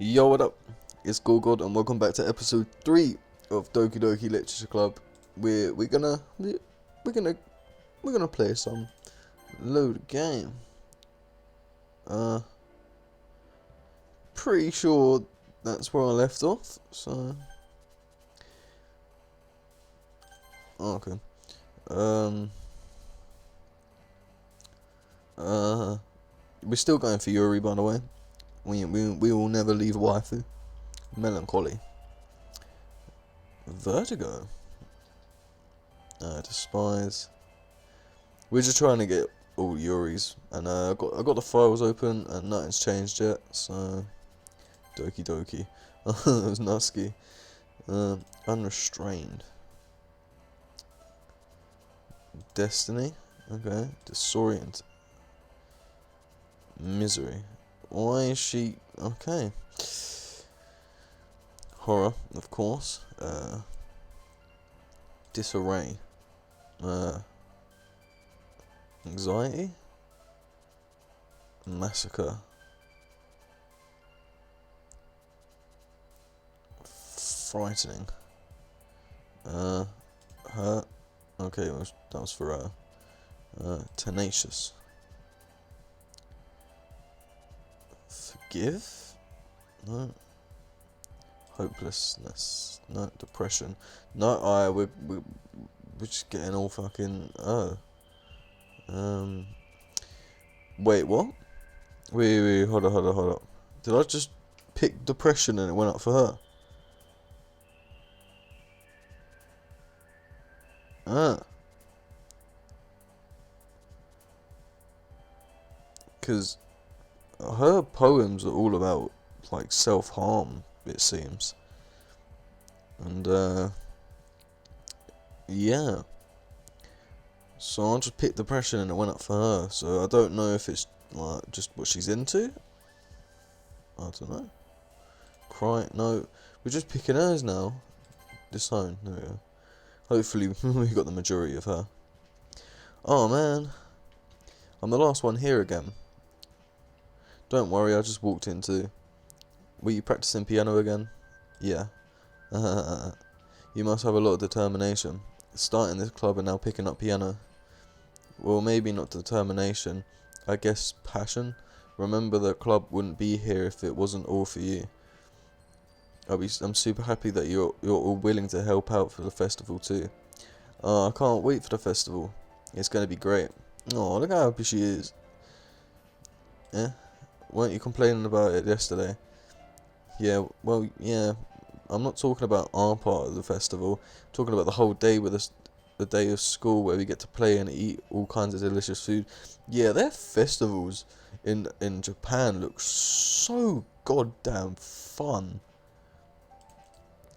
Yo, what up? It's Gorgod, and welcome back to episode 3 of Doki Doki Literature Club. We're gonna play some load game. Pretty sure that's where I left off. So, okay. We're still going for Yuri, by the way. We will never leave waifu. Melancholy. Vertigo. Despise. We're just trying to get all Yuris, and I got the files open, and nothing's changed yet. So, Doki Doki. It was Nusky. Unrestrained. Destiny. Okay. Disorient. Misery. Why is she okay? Horror, of course. Disarray. Anxiety. Massacre. Frightening. Hurt. Okay, that was for her. Tenacious. Forgive? No. Hopelessness. No. Depression. No. We're just getting all fucking. Wait, what? Wait. Hold up. Did I just pick depression and it went up for her? Because her poems are all about like self-harm, it seems. And yeah. So I just picked depression and it went up for her. So I don't know if it's like just what she's into. I don't know. Cry? No, we're just picking hers now. Disown. There we go. Hopefully we got the majority of her. Oh man, I'm the last one here again. Don't worry, I just walked into. Were you practicing piano again? Yeah. You must have a lot of determination. Starting this club and now picking up piano. Well, maybe not determination. I guess passion. Remember, the club wouldn't be here if it wasn't all for you. I'm super happy that you're all willing to help out for the festival too. I can't wait for the festival. It's gonna be great. Oh, look how happy she is. Yeah? Weren't you complaining about it yesterday? Yeah, well, yeah. I'm not talking about our part of the festival. I'm talking about the whole day with us, the day of school where we get to play and eat all kinds of delicious food. Yeah, their festivals in Japan look so goddamn fun.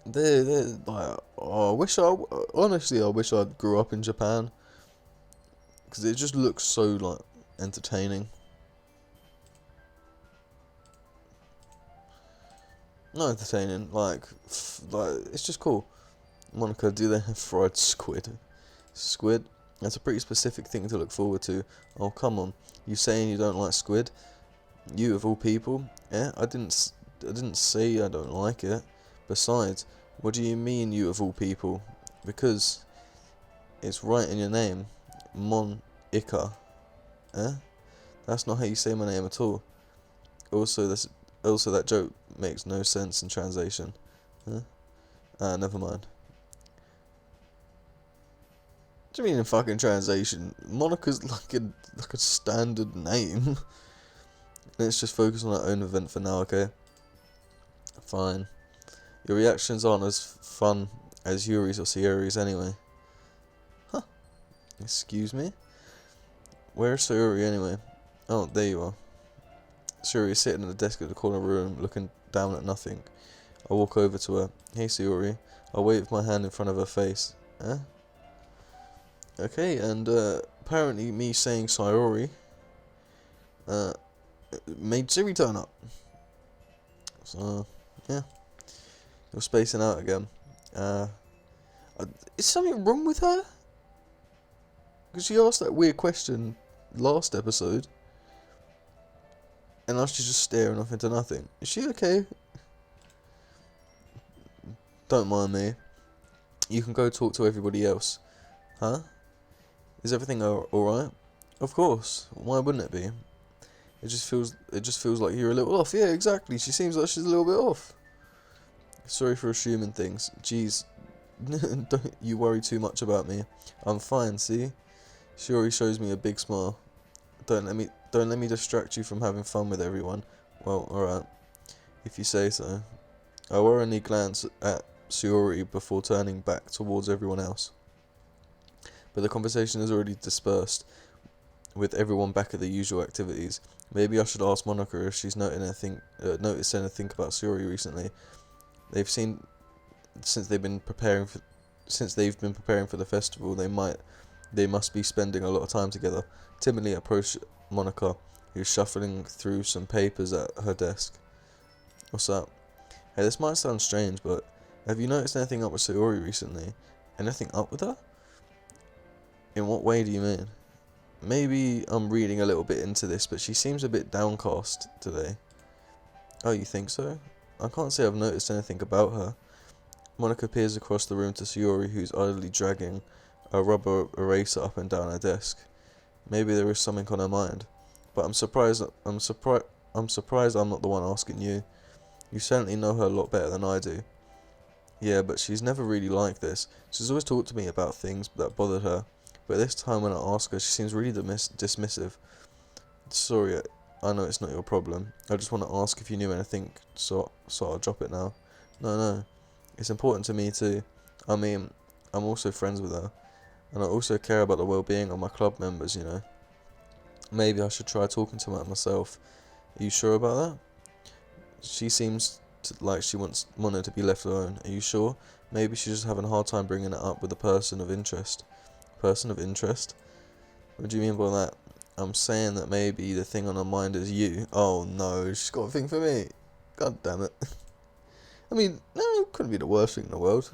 They're like, oh, I wish I grew up in Japan, because it just looks so like entertaining. Not entertaining, like it's just cool. Monica, do they have fried squid? Squid? That's a pretty specific thing to look forward to. Oh, come on. You saying you don't like squid? You of all people? Yeah, I didn't say I don't like it. Besides, what do you mean you of all people? Because it's right in your name. Monica. Eh? That's not how you say my name at all. Also, that joke makes no sense in translation. Huh? Never mind. What do you mean in fucking translation? Monica's like a standard name. Let's just focus on our own event for now, okay? Fine. Your reactions aren't as fun as Yuri's or Sayori's anyway. Huh. Excuse me? Where's Sayori anyway? Oh, there you are. Sayori is sitting at the desk at the corner room, looking down at nothing. I walk over to her. Hey, Sayori. I wave my hand in front of her face. Eh? Okay, and apparently me saying Sayori made Siri turn up. So, yeah. You're spacing out again. Is something wrong with her? Because she asked that weird question last episode. And now she's just staring off into nothing. Is she okay? Don't mind me. You can go talk to everybody else. Huh? Is everything alright? Of course. Why wouldn't it be? It just feels like you're a little off. Yeah, exactly. She seems like she's a little bit off. Sorry for assuming things. Jeez, don't you worry too much about me. I'm fine, see? She already shows me a big smile. Don't let me distract you from having fun with everyone. Well, alright. If you say so. I worryingly glance at Shiori before turning back towards everyone else. But the conversation is already dispersed, with everyone back at the usual activities. Maybe I should ask Monica if she's noticed anything about Shiori recently. They've seen since they've been preparing for the festival. They must be spending a lot of time together. Timidly approach Monica, who's shuffling through some papers at her desk. What's up? Hey, this might sound strange, but have you noticed anything up with Shiori recently? Anything up with her? In what way do you mean? Maybe I'm reading a little bit into this, but she seems a bit downcast today. Oh, you think so? I can't say I've noticed anything about her. Monica peers across the room to Shiori, who's idly dragging a rubber eraser up and down her desk. Maybe there is something on her mind. But I'm surprised I'm not the one asking you. You certainly know her a lot better than I do. Yeah, but she's never really like this. She's always talked to me about things that bothered her. But this time when I ask her, she seems really dismissive. Sorry, I know it's not your problem. I just want to ask if you knew anything, so I'll drop it now. No. It's important to me too. I mean, I'm also friends with her. And I also care about the well-being of my club members, you know. Maybe I should try talking to her myself. Are you sure about that? She seems like she wanted to be left alone. Are you sure? Maybe she's just having a hard time bringing it up with a person of interest. Person of interest? What do you mean by that? I'm saying that maybe the thing on her mind is you. Oh no, she's got a thing for me. God damn it. I mean, no, it couldn't be the worst thing in the world.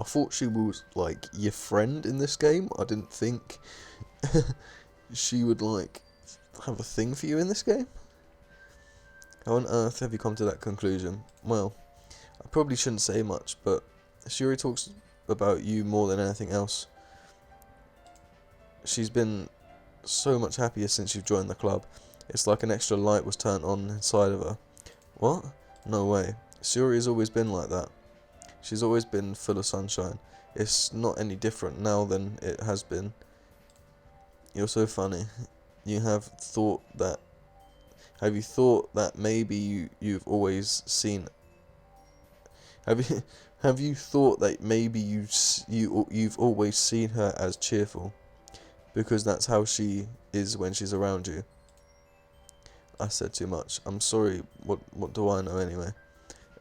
I thought she was like your friend in this game. I didn't think she would like have a thing for you in this game. How on earth have you come to that conclusion? Well, I probably shouldn't say much, but Shiori talks about you more than anything else. She's been so much happier since you've joined the club. It's like an extra light was turned on inside of her. What? No way. Shiori has always been like that. She's always been full of sunshine. It's not any different now than it has been. You're so funny. Have you thought that maybe you've always seen? Have you thought that maybe you've always seen her as cheerful, because that's how she is when she's around you? I said too much. I'm sorry. What do I know anyway?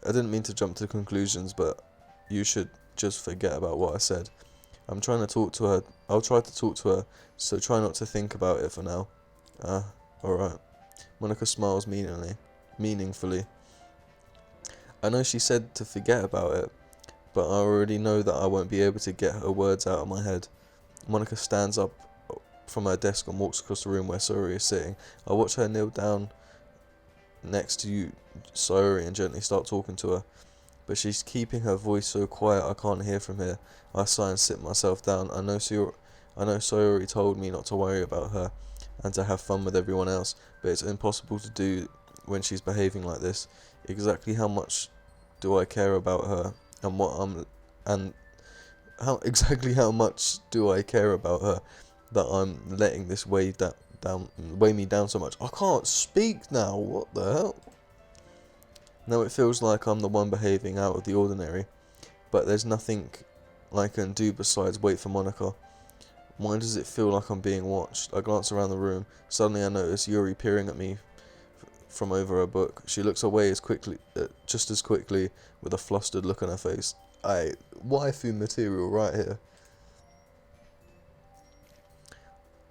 I didn't mean to jump to conclusions, but you should just forget about what I said. I'm trying to talk to her. I'll try to talk to her, so try not to think about it for now. Alright. Monica smiles meaningfully. I know she said to forget about it, but I already know that I won't be able to get her words out of my head. Monica stands up from her desk and walks across the room where Sayori is sitting. I watch her kneel down next to Sayori and gently start talking to her, but she's keeping her voice so quiet I can't hear from here. I sigh and sit myself down. I know Sayori told me not to worry about her and to have fun with everyone else, but it's impossible to do when she's behaving like this. Exactly how much do I care about her, exactly how much do I care about her that I'm letting this weigh me down so much? I can't speak now. What the hell? Now it feels like I'm the one behaving out of the ordinary, but there's nothing I can do besides wait for Monica. Why does it feel like I'm being watched? I glance around the room. Suddenly I notice Yuri peering at me from over her book. She looks away just as quickly, with a flustered look on her face. Waifu material right here.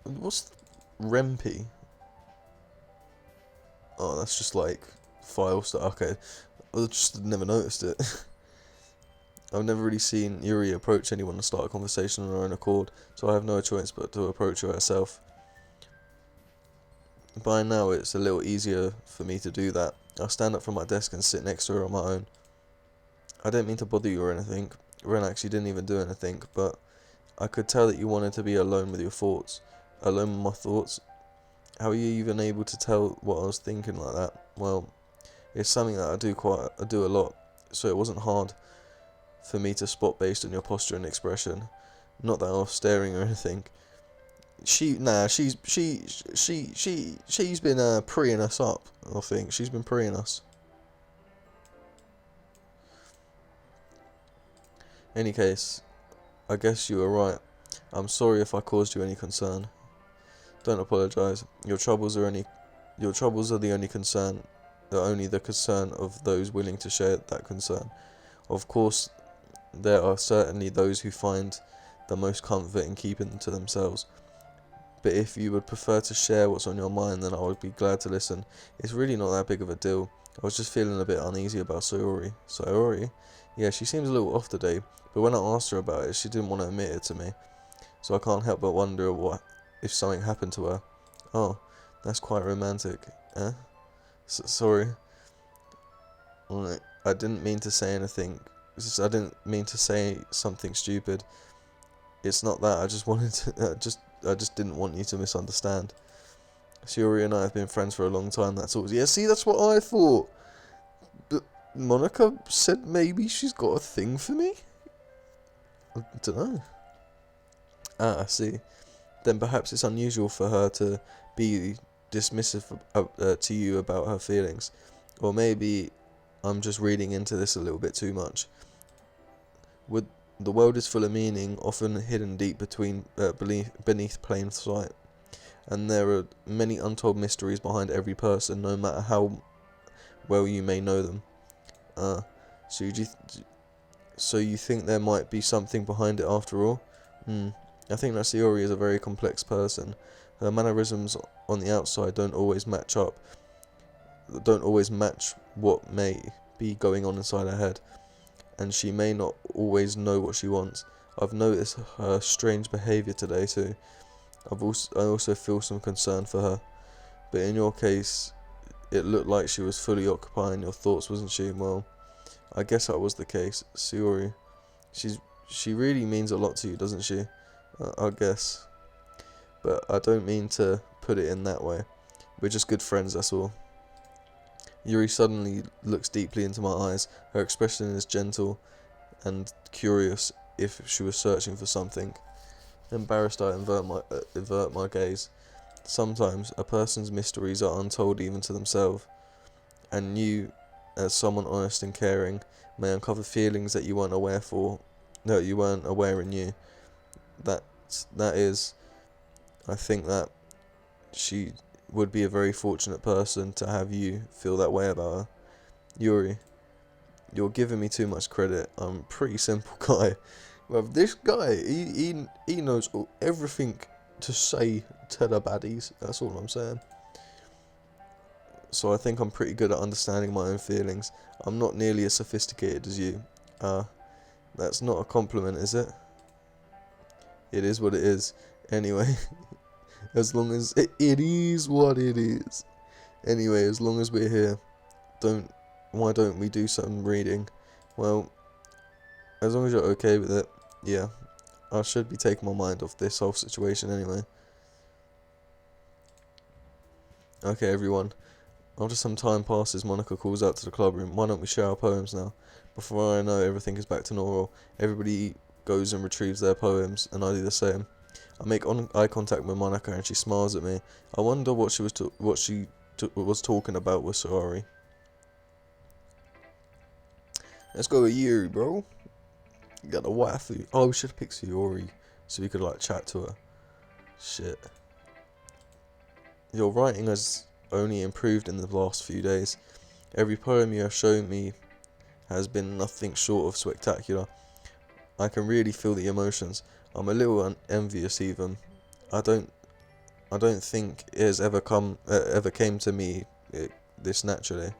What's Rempi? Oh, that's just like file stuff. Okay, I just never noticed it. I've never really seen Yuri approach anyone and start a conversation on her own accord, so I have no choice but to approach her herself. By now it's a little easier for me to do that. I stand up from my desk and sit next to her on my own. I didn't mean to bother you or anything. Ren actually didn't even do anything, but I could tell that you wanted to be alone with your thoughts. Alone with my thoughts? How are you even able to tell what I was thinking like that? Well, it's something that I do a lot, so it wasn't hard for me to spot based on your posture and expression. Not that I was staring or anything. She's been preeing us up. I think she's been preeing us. Any case, I guess you were right. I'm sorry if I caused you any concern. Don't apologise. Your troubles are the only concern. They're only the concern of those willing to share that concern. Of course, there are certainly those who find the most comfort in keeping them to themselves. But if you would prefer to share what's on your mind, then I would be glad to listen. It's really not that big of a deal. I was just feeling a bit uneasy about Sayori. Sayori? Yeah, she seems a little off today, but when I asked her about it, she didn't want to admit it to me. So I can't help but wonder if something happened to her. Oh, that's quite romantic. Eh? Sorry. I didn't mean to say anything. I didn't mean to say something stupid. It's not that. I just wanted to. I just didn't want you to misunderstand. Sayori and I have been friends for a long time. That's all. Yeah, see, that's what I thought. But Monica said maybe she's got a thing for me. I don't know. I see. Then perhaps it's unusual for her to be dismissive to you about her feelings, or maybe I'm just reading into this a little bit too much. The world is full of meaning, often hidden deep beneath plain sight, and there are many untold mysteries behind every person, no matter how well you may know them. So you think there might be something behind it after all? I think that Sayori is a very complex person. Her mannerisms on the outside don't always match what may be going on inside her head, and she may not always know what she wants. I've noticed her strange behaviour today too. I also feel some concern for her, but in your case, it looked like she was fully occupying your thoughts, wasn't she? Well, I guess that was the case. Sayori, she really means a lot to you, doesn't she? I guess, but I don't mean to put it in that way. We're just good friends, that's all. Yuri suddenly looks deeply into my eyes. Her expression is gentle and curious, if she was searching for something. Embarrassed, I invert my gaze. Sometimes a person's mysteries are untold even to themselves, and you, as someone honest and caring, may uncover feelings that you weren't aware in you. That is, I think that she would be a very fortunate person to have you feel that way about her. Yuri, you're giving me too much credit. I'm a pretty simple guy. Well, this guy, he knows everything to say to the baddies. That's all I'm saying. So I think I'm pretty good at understanding my own feelings. I'm not nearly as sophisticated as you. That's not a compliment, is it? It is what it is. Anyway, as long as it is what it is. Anyway, as long as we're here, why don't we do some reading? Well, as long as you're okay with it, yeah. I should be taking my mind off this whole situation anyway. Okay, everyone. After some time passes, Monica calls out to the club room. Why don't we share our poems now? Before I know, everything is back to normal. Everybody goes and retrieves their poems, and I do the same. I make eye contact with Monica, and she smiles at me. I wonder what she was talking about with Sayori. Let's go with Yuri, bro. You got a waifu. Oh, we should have picked Sayori, so we could chat to her. Shit. Your writing has only improved in the last few days. Every poem you have shown me has been nothing short of spectacular. I can really feel the emotions. I'm a little envious even. I don't think it has ever came to me this naturally.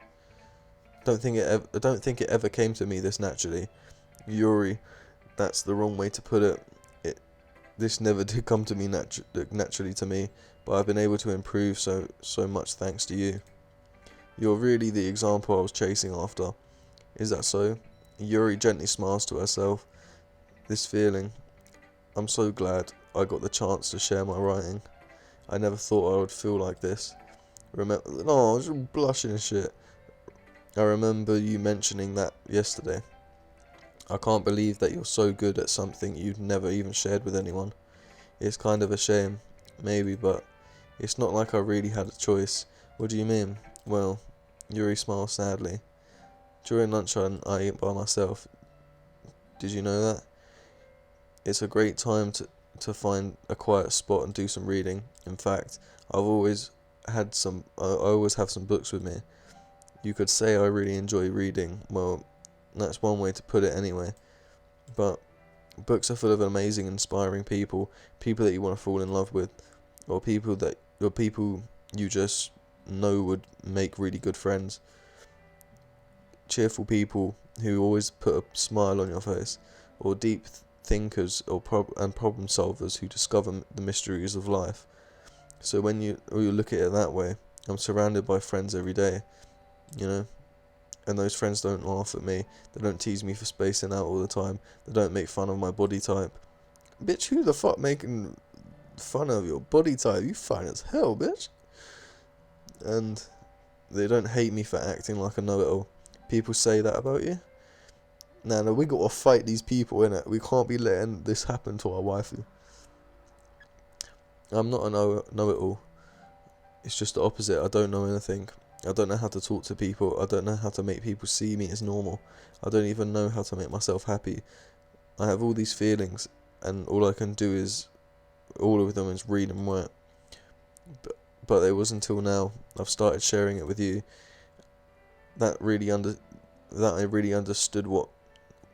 I don't think it ever came to me this naturally. Yuri, that's the wrong way to put it. This never did come to me naturally to me, but I've been able to improve so much thanks to you. You're really the example I was chasing after. Is that so? Yuri gently smiles to herself. This feeling. I'm so glad I got the chance to share my writing. I never thought I would feel like this. Remember, no, I was blushing and shit. I remember you mentioning that yesterday. I can't believe that you're so good at something you've never even shared with anyone. It's kind of a shame, maybe, but it's not like I really had a choice. What do you mean? Well, Yuri smiled sadly. During lunchtime, I ate by myself. Did you know that? It's a great time to find a quiet spot and do some reading. In fact, I always have some books with me. You could say I really enjoy reading. Well, that's one way to put it anyway. But books are full of amazing, inspiring people that you want to fall in love with, or people you just know would make really good friends. Cheerful people who always put a smile on your face, or deep thinkers and problem solvers who discover the mysteries of life. So when you look at it that way, I'm surrounded by friends every day, you know, and those friends don't laugh at me, they don't tease me for spacing out all the time, they don't make fun of my body type. Bitch, who the fuck making fun of your body type? You fine as hell, bitch. And they don't hate me for acting like a know-it-all. People say that about you? Nah, we gotta fight these people, innit? We can't be letting this happen to our waifu. I'm not a know-it-all. It's just the opposite. I don't know anything. I don't know how to talk to people. I don't know how to make people see me as normal. I don't even know how to make myself happy. I have all these feelings, and all I can do is, all of them is read and write. But it was until now I've started sharing it with you that I really understood what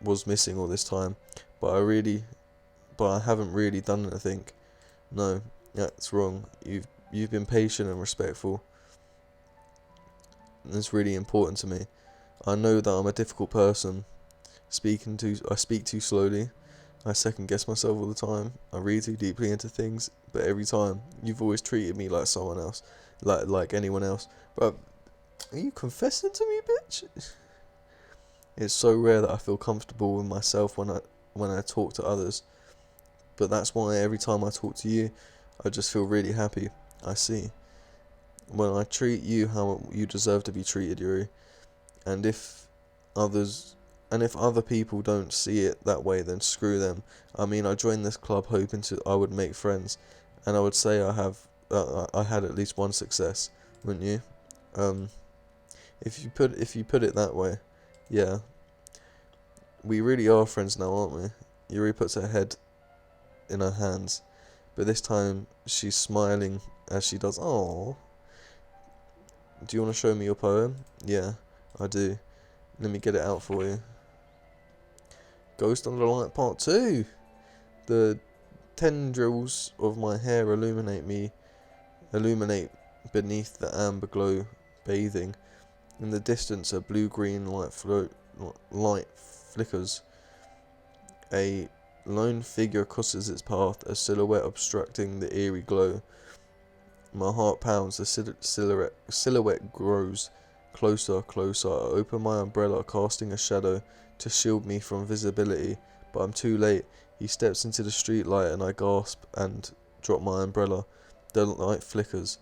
was missing all this time. But I haven't really done anything. No, that's wrong. You've been patient and respectful. It's really important to me. I know that I'm a difficult person. I speak too slowly. I second guess myself all the time. I read too deeply into things. But every time, you've always treated me like someone else, like anyone else. But are you confessing to me, bitch? It's so rare that I feel comfortable with myself when I talk to others. But that's why every time I talk to you, I just feel really happy. I see. When I treat you how you deserve to be treated, Yuri. And if other people don't see it that way, then screw them. I mean, I joined this club hoping I would make friends, and I would say I had at least one success, wouldn't you? If you put it that way, yeah. We really are friends now, aren't we? Yuri puts her head in her hands, but this time she's smiling as she does. Oh. Do you want to show me your poem? Yeah, I do. Let me get it out for you. Ghost Under the Light Part 2. The tendrils of my hair illuminate beneath the amber glow, bathing. In the distance, a blue-green light flickers. A lone figure crosses its path, a silhouette obstructing the eerie glow. My heart pounds, the silhouette grows closer. I open my umbrella, casting a shadow to shield me from visibility, but I'm too late. He steps into the street light and I gasp and drop my umbrella. The light flickers.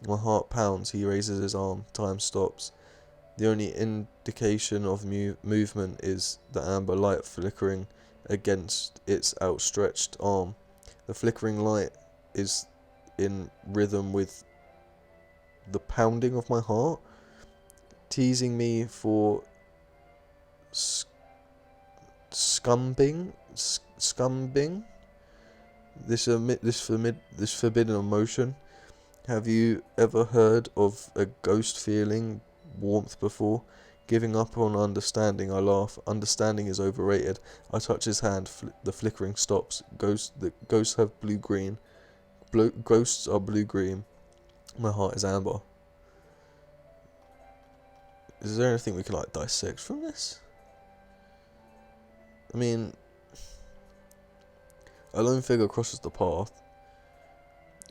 My heart pounds, he raises his arm, time stops. The only indication of movement is the amber light flickering against its outstretched arm. The flickering light is in rhythm with the pounding of my heart, teasing me for scumbing this forbidden emotion. Have you ever heard of a ghost feeling warmth before? Giving up on understanding, I laugh. Understanding is overrated. I touch his hand. The flickering stops. Ghosts have blue-green. Ghosts are blue-green. My heart is amber. Is there anything we can dissect from this? I mean, a lone figure crosses the path.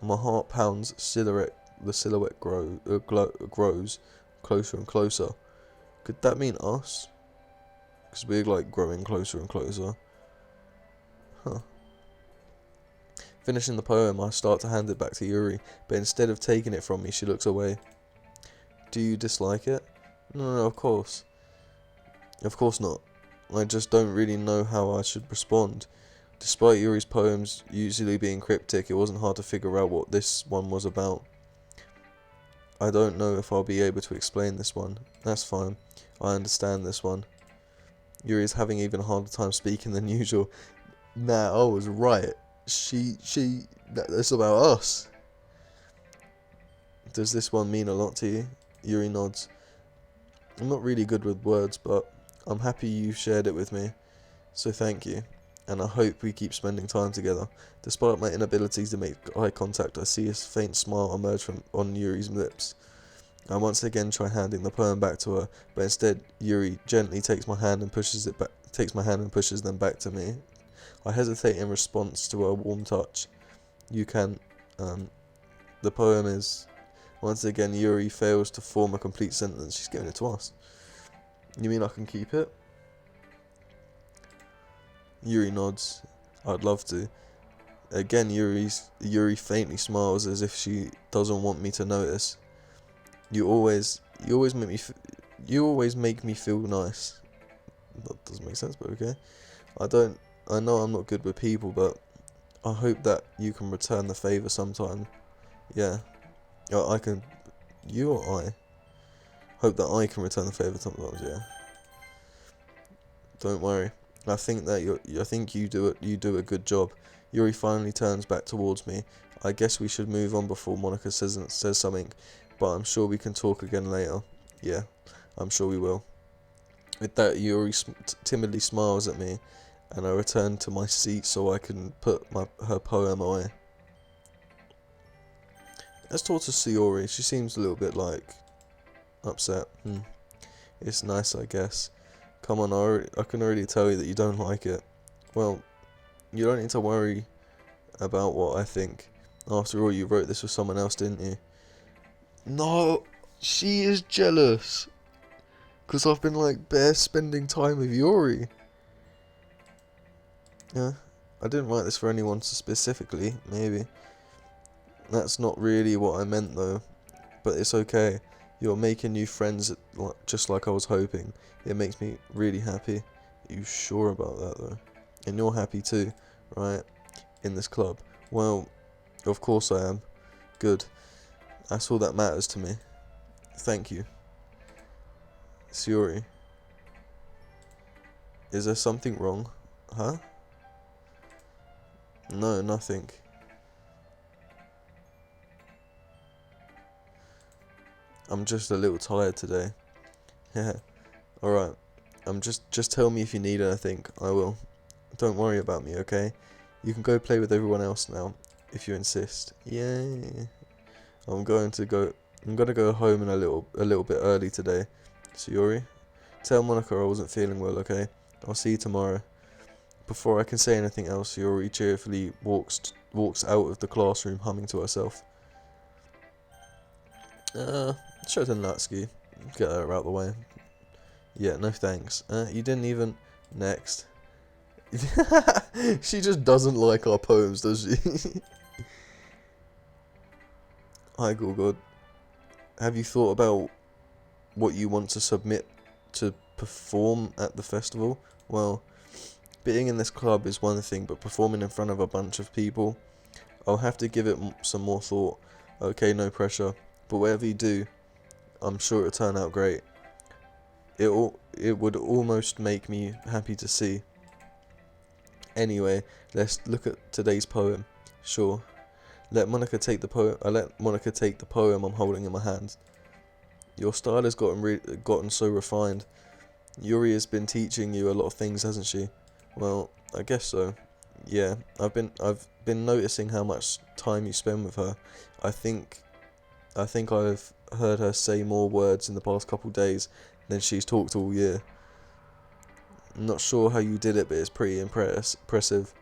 My heart pounds. The silhouette grows closer and closer. Could that mean us? Because we're like growing closer and closer. Huh. Finishing the poem, I start to hand it back to Yuri, but instead of taking it from me, she looks away. Do you dislike it? No, of course. Of course not. I just don't really know how I should respond. Despite Yuri's poems usually being cryptic, it wasn't hard to figure out what this one was about. I don't know if I'll be able to explain this one. That's fine. I understand this one. Yuri's having even a harder time speaking than usual. Nah, I was right. That's about us. Does this one mean a lot to you? Yuri nods. I'm not really good with words, but I'm happy you shared it with me. So thank you. And I hope we keep spending time together. Despite my inability to make eye contact, I see a faint smile emerge on Yuri's lips. I once again try handing the poem back to her, but instead Yuri gently takes my hand and pushes them back to me. I hesitate in response to her warm touch. You can. The poem is. Once again, Yuri fails to form a complete sentence. She's giving it to us. You mean I can keep it? Yuri nods. I'd love to. Again, Yuri faintly smiles as if she doesn't want me to notice. You always make me feel nice. That doesn't make sense, but okay. I know I'm not good with people, but I hope that you can return the favour sometime. Yeah. I can. You or I? Hope that I can return the favour sometimes. Yeah. Don't worry. I think you do a good job. Yuri finally turns back towards me. I guess we should move on before Monica says something, but I'm sure we can talk again later. Yeah, I'm sure we will. With that, Yuri timidly smiles at me, and I return to my seat so I can put her poem away. Let's talk to Sayori. She seems a little bit like upset. It's nice, I guess. Come on, I can already tell you that you don't like it. Well, you don't need to worry about what I think. After all, you wrote this with someone else, didn't you? No, she is jealous. Because I've been like bare spending time with Yuri. Yeah, I didn't write this for anyone specifically, maybe. That's not really what I meant though. But it's okay. You're making new friends just like I was hoping. It makes me really happy. Are you sure about that though? And you're happy too, right? In this club. Well, of course I am. Good. That's all that matters to me. Thank you. Sayori. Is there something wrong? Huh? No, nothing. I'm just a little tired today. Yeah. Alright. Just tell me if you need anything. I will. Don't worry about me, okay? You can go play with everyone else now, if you insist. Yay. I'm gonna go home in a little bit early today. Sayori, tell Monica I wasn't feeling well, okay? I'll see you tomorrow. Before I can say anything else, Sayori cheerfully walks out of the classroom, humming to herself. Shota Natsuki, get her out the way. Yeah, no thanks. You didn't even... Next. She just doesn't like our poems, does she? Hi Google. Have you thought about what you want to submit to perform at the festival? Well, being in this club is one thing, but performing in front of a bunch of people, I'll have to give it some more thought. Okay, no pressure. But whatever you do, I'm sure it'll turn out great. It would almost make me happy to see. Anyway, let's look at today's poem. Sure. Let Monica take the poem. I let Monica take the poem I'm holding in my hand. Your style has gotten so refined. Yuri has been teaching you a lot of things, hasn't she? Well, I guess so. Yeah, I've been noticing how much time you spend with her. I think I've heard her say more words in the past couple days than she's talked all year. I'm not sure how you did it, but it's pretty impressive.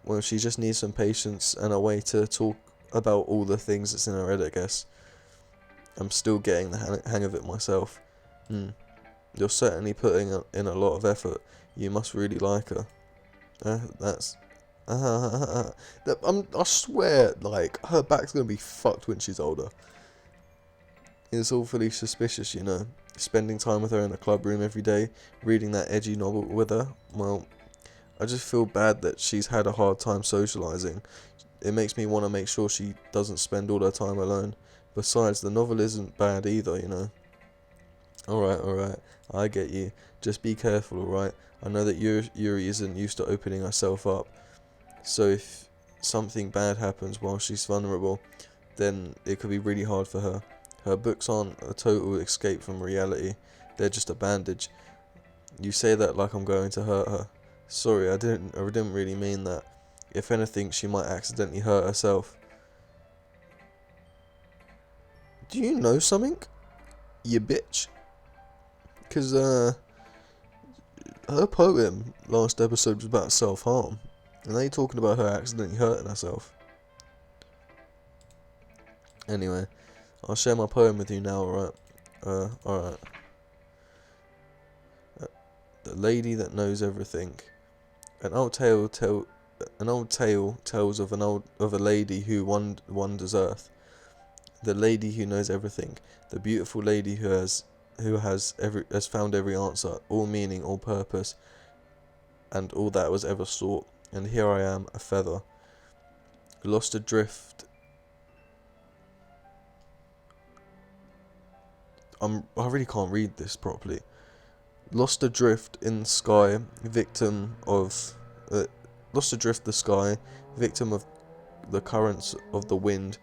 Well, she just needs some patience and a way to talk about all the things that's in her head, I guess. I'm still getting the hang of it myself. You're certainly putting in a lot of effort. You must really like her. That's... I swear, like, her back's gonna be fucked when she's older. It's awfully suspicious, you know. Spending time with her in a club room every day, reading that edgy novel with her. Well, I just feel bad that she's had a hard time socialising. It makes me want to make sure she doesn't spend all her time alone. Besides, the novel isn't bad either, you know. Alright, I get you. Just be careful, alright? I know that Yuri isn't used to opening herself up. So if something bad happens while she's vulnerable, then it could be really hard for her. Her books aren't a total escape from reality. They're just a bandage. You say that like I'm going to hurt her. Sorry, I didn't really mean that. If anything, she might accidentally hurt herself. Do you know something? You bitch. Because, her poem last episode was about self-harm. And they talking about her accidentally hurting herself. Anyway, I'll share my poem with you now, alright? Alright. The lady that knows everything. An old tale tells of a lady who wanders earth. The lady who knows everything. The beautiful lady who has found every answer, all meaning, all purpose, and all that was ever sought. And here I am, a feather, lost adrift. I really can't read this properly. Lost adrift in the sky, victim of the currents of the wind.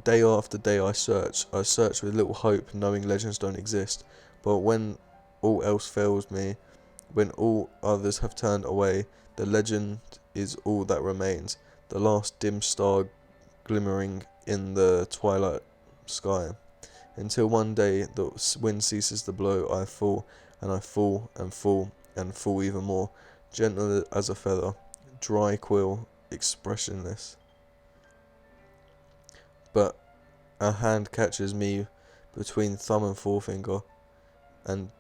Day after day I search with little hope, knowing legends don't exist. But when all else fails me, when all others have turned away, the legend is all that remains, the last dim star glimmering in the twilight sky. Until one day the wind ceases to blow, I fall, and I fall, and fall, and fall even more, gentle as a feather, dry quill, expressionless. But a hand catches me between thumb and forefinger, and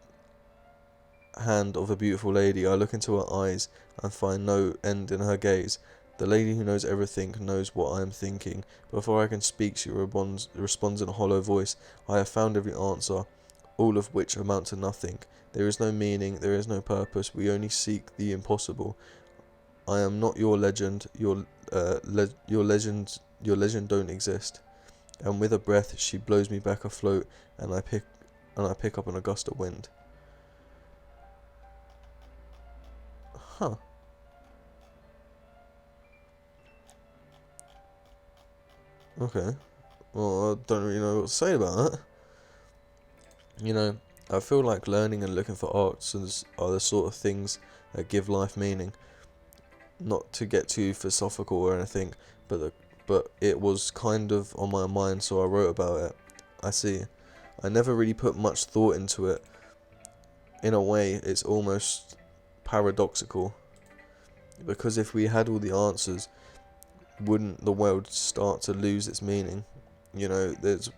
hand of a beautiful lady. I look into her eyes and find no end in her gaze. The lady who knows everything knows what I am thinking. Before I can speak, she responds in a hollow voice. I have found every answer, all of which amount to nothing. There is no meaning, there is no purpose. We only seek the impossible. I am not your legend. Your legend don't exist. And with a breath, she blows me back afloat, and I pick up an gust of wind. Huh. Okay. Well, I don't really know what to say about that. You know, I feel like learning and looking for arts are the sort of things that give life meaning. Not to get too philosophical or anything, but it was kind of on my mind, so I wrote about it. I see. I never really put much thought into it. In a way, it's almost paradoxical. Because if we had all the answers, wouldn't the world start to lose its meaning? You know, there's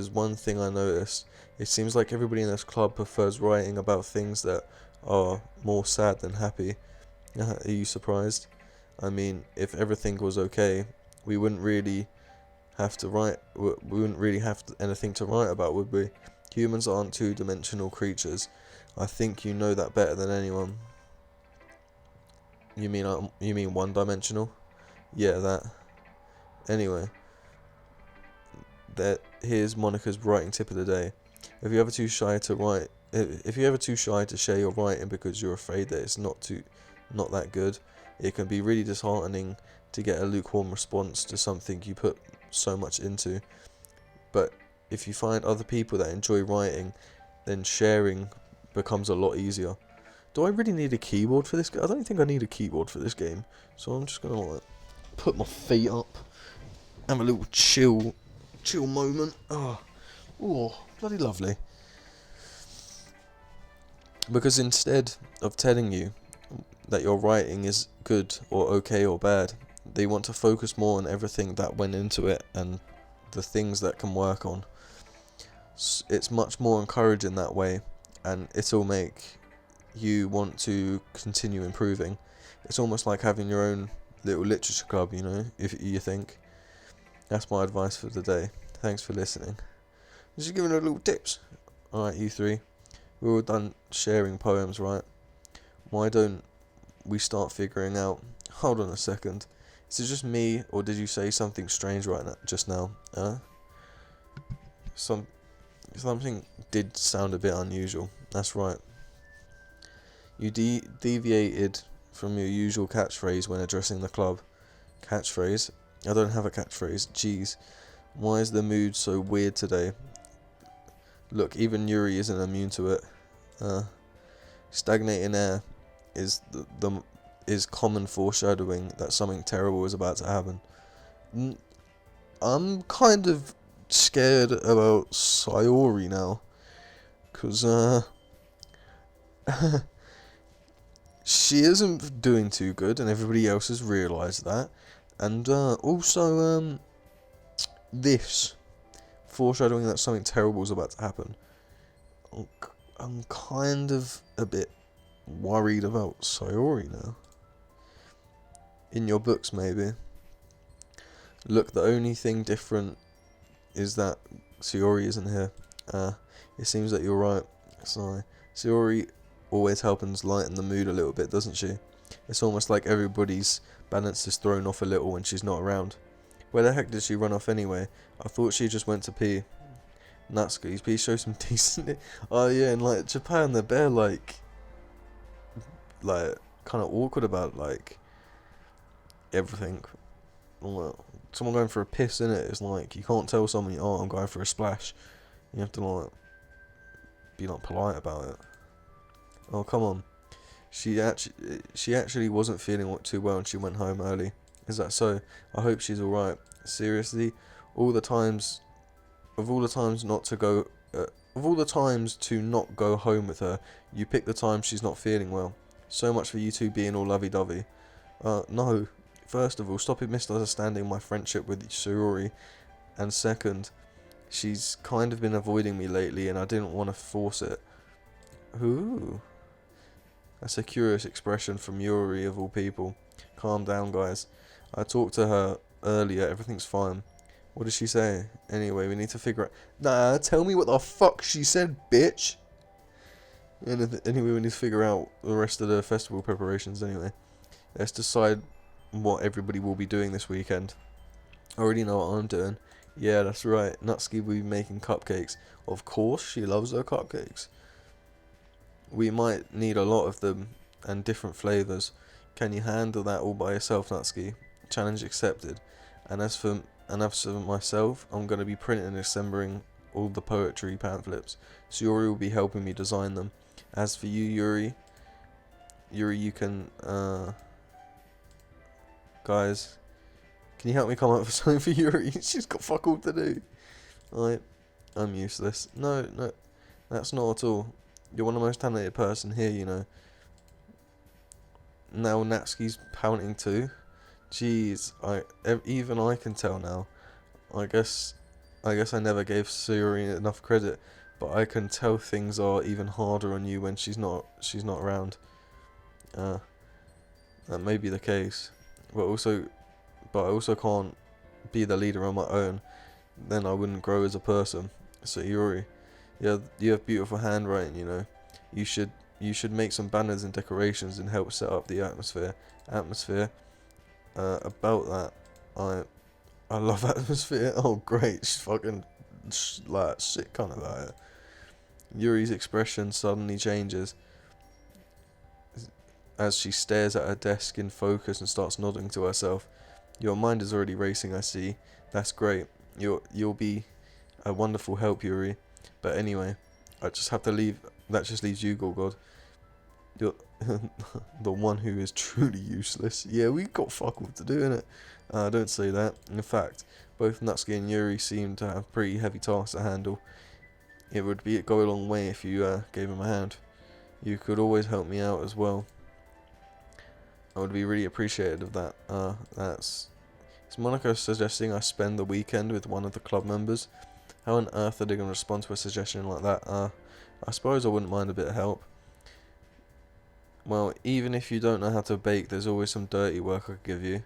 one thing I noticed. It seems like everybody in this club prefers writing about things that are more sad than happy. Are you surprised? I mean, if everything was okay, we wouldn't really have to write. We wouldn't really have anything to write about, would we? Humans aren't two-dimensional creatures. I think you know that better than anyone. You mean one-dimensional? Yeah, that. Anyway, here's Monica's writing tip of the day. If you're ever too shy to share your writing because you're afraid that it's not that good, it can be really disheartening to get a lukewarm response to something you put so much into. But if you find other people that enjoy writing, then sharing becomes a lot easier. Do I really need a keyboard for this? I don't think I need a keyboard for this game, so I'm just gonna put my feet up, have a little chill moment. Oh, bloody lovely. Because instead of telling you that your writing is good or okay or bad, they want to focus more on everything that went into it and the things that can work on. It's much more encouraging that way. and it'll make you want to continue improving. It's almost like having your own little literature club, you know, if you think. That's my advice for the day. Thanks for listening. Just giving a little tips. Alright, you three. We're all done sharing poems, right? Why don't we start figuring out... Hold on a second. Is it just me, or did you say something strange right now, just now? Something did sound a bit unusual. That's right. You deviated from your usual catchphrase when addressing the club. Catchphrase? I don't have a catchphrase. Jeez. Why is the mood so weird today? Look, even Yuri isn't immune to it. Stagnating air is is common foreshadowing that something terrible is about to happen. I'm kind of scared about Sayori now, cause she isn't doing too good, and everybody else has realised that. And also this foreshadowing that something terrible is about to happen. I'm kind of a bit worried about Sayori now. In your books, maybe. Look, the only thing different is that Sayori isn't here. It seems that you're right. Sorry. Sayori always helps lighten the mood a little bit, doesn't she? It's almost like everybody's balance is thrown off a little when she's not around. Where the heck did she run off anyway? I thought she just went to pee. Natsuki, please show some decent... Oh yeah, and like Japan, they're like kind of awkward about like everything. Well, someone going for a piss in it is like, you can't tell someone, oh, I'm going for a splash. You have to like be like polite about it. Oh, come on. She actually wasn't feeling too well and she went home early. Is that so? I hope she's alright. Seriously, of all the times not to go home with her, you pick the time she's not feeling well. So much for you two being all lovey-dovey. No. First of all, stop misunderstanding my friendship with Sayori. And second, she's kind of been avoiding me lately and I didn't want to force it. Ooh. That's a curious expression from Yuri of all people. Calm down, guys. I talked to her earlier, everything's fine. What did she say? Anyway, we need to figure out... Nah, tell me what the fuck she said, bitch! Anyway, we need to figure out the rest of the festival preparations anyway. Let's decide what everybody will be doing this weekend. I already know what I'm doing. Yeah, that's right. Natsuki will be making cupcakes. Of course, she loves her cupcakes. We might need a lot of them and different flavours. Can you handle that all by yourself, Natsuki? Challenge accepted. And as for myself, I'm going to be printing and assembling all the poetry pamphlets. Sayori will be helping me design them. As for you, Yuri, you can, guys, can you help me come up with something for Yuri? She's got fuck all to do. I'm useless. No, that's not at all. You're one of the most talented person here, you know. Now Natsuki's pouting too. Jeez, even I can tell now. I guess I never gave Sayori enough credit, but I can tell things are even harder on you when she's not around. That may be the case, but I also can't be the leader on my own. Then I wouldn't grow as a person. So Yuri, you have beautiful handwriting, you know. You should make some banners and decorations and help set up the atmosphere. About that, I love atmosphere. Oh great, she's fucking like sick kind of about it. Yuri's expression suddenly changes as she stares at her desk in focus and starts nodding to herself. Your mind is already racing, I see. That's great. You'll be a wonderful help, Yuri. But anyway, I just have to leave. That just leaves you, Gorgod. You're the one who is truly useless. Yeah, we've got fuck all to do, innit? Don't say that. In fact, both Natsuki and Yuri seem to have pretty heavy tasks to handle. It would go a long way if you gave him a hand. You could always help me out as well. I would be really appreciative of that. Is Monaco suggesting I spend the weekend with one of the club members? How on earth are they going to respond to a suggestion like that? I suppose I wouldn't mind a bit of help. Well, even if you don't know how to bake, there's always some dirty work I could give you.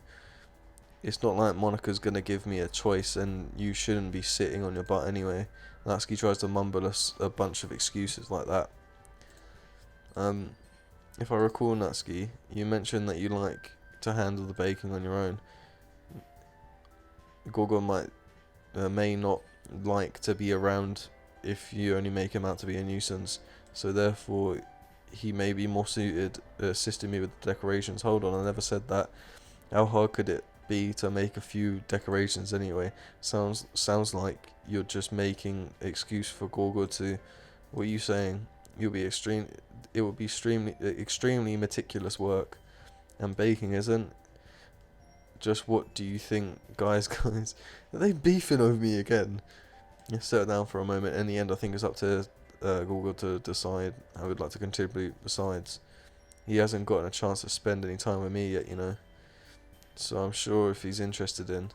It's not like Monica's gonna give me a choice, and you shouldn't be sitting on your butt anyway. Natsuki tries to mumble a bunch of excuses like that. If I recall, Natsuki, you mentioned that you like to handle the baking on your own. Gorgo may not like to be around if you only make him out to be a nuisance, so therefore he may be more suited assisting me with the decorations. Hold on, I never said that. How hard could it be to make a few decorations anyway? Sounds like you're just making excuse for Gorgo to. What are you saying? It would be extremely meticulous work, and baking isn't. Just what do you think, guys? Are they beefing over me again? Yeah, settle down for a moment. In the end, I think it's up to Google to decide how we'd like to contribute. Besides, he hasn't gotten a chance to spend any time with me yet, you know. So I'm sure if he's interested in,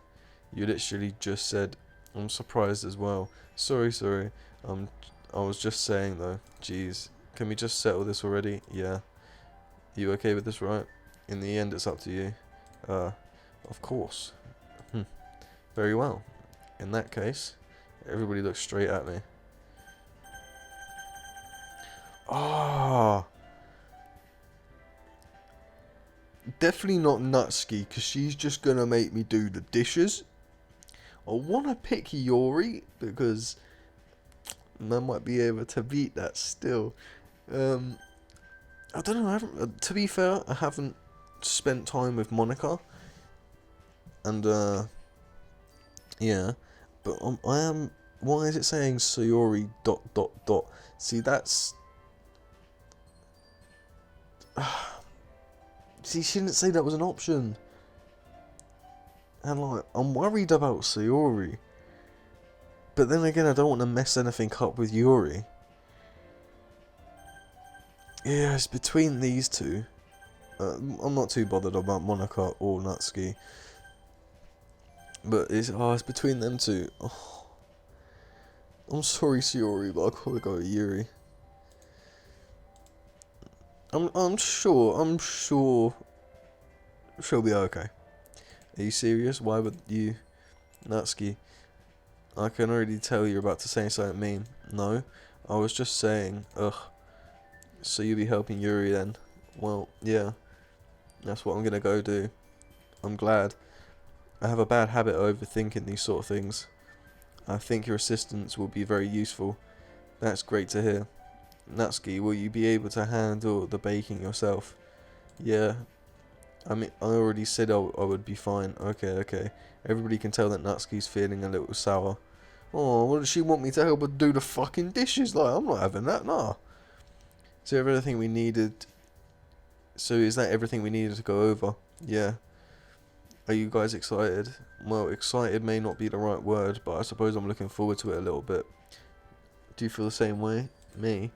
you literally just said, I'm surprised as well. Sorry. I was just saying though. Jeez, can we just settle this already? Yeah. You okay with this, right? In the end, it's up to you. Of course. Very well. In that case, everybody looks straight at me. Ah. Definitely not Nutski, because she's just going to make me do the dishes. I want to pick Yori, because I might be able to beat that still. I don't know, to be fair, I haven't spent time with Monica. And, yeah. But I am... Why is it saying Sayori ... See, that's... See, she didn't say that was an option. And, like, I'm worried about Sayori. But then again, I don't want to mess anything up with Yuri. Yeah, it's between these two. I'm not too bothered about Monica or Natsuki. But it's between them two. Oh. I'm sorry, Sayori, but I'll probably go with Yuri. I'm sure she'll be okay. Are you serious? Why would you, Natsuki? I can already tell you're about to say something mean. No, I was just saying, so you'll be helping Yuri then? Well, yeah, that's what I'm gonna go do. I'm glad. I have a bad habit of overthinking these sort of things. I think your assistance will be very useful. That's great to hear. Natsuki, will you be able to handle the baking yourself? Yeah. I mean, I already said I would be fine. Okay. Everybody can tell that Natsuki's feeling a little sour. Oh, what does she want me to help her do the fucking dishes? Like, I'm not having that, nah. So everything we needed... So is that everything we needed to go over? Yeah. Are you guys excited? Well, excited may not be the right word, but I suppose I'm looking forward to it a little bit. Do you feel the same way? Me?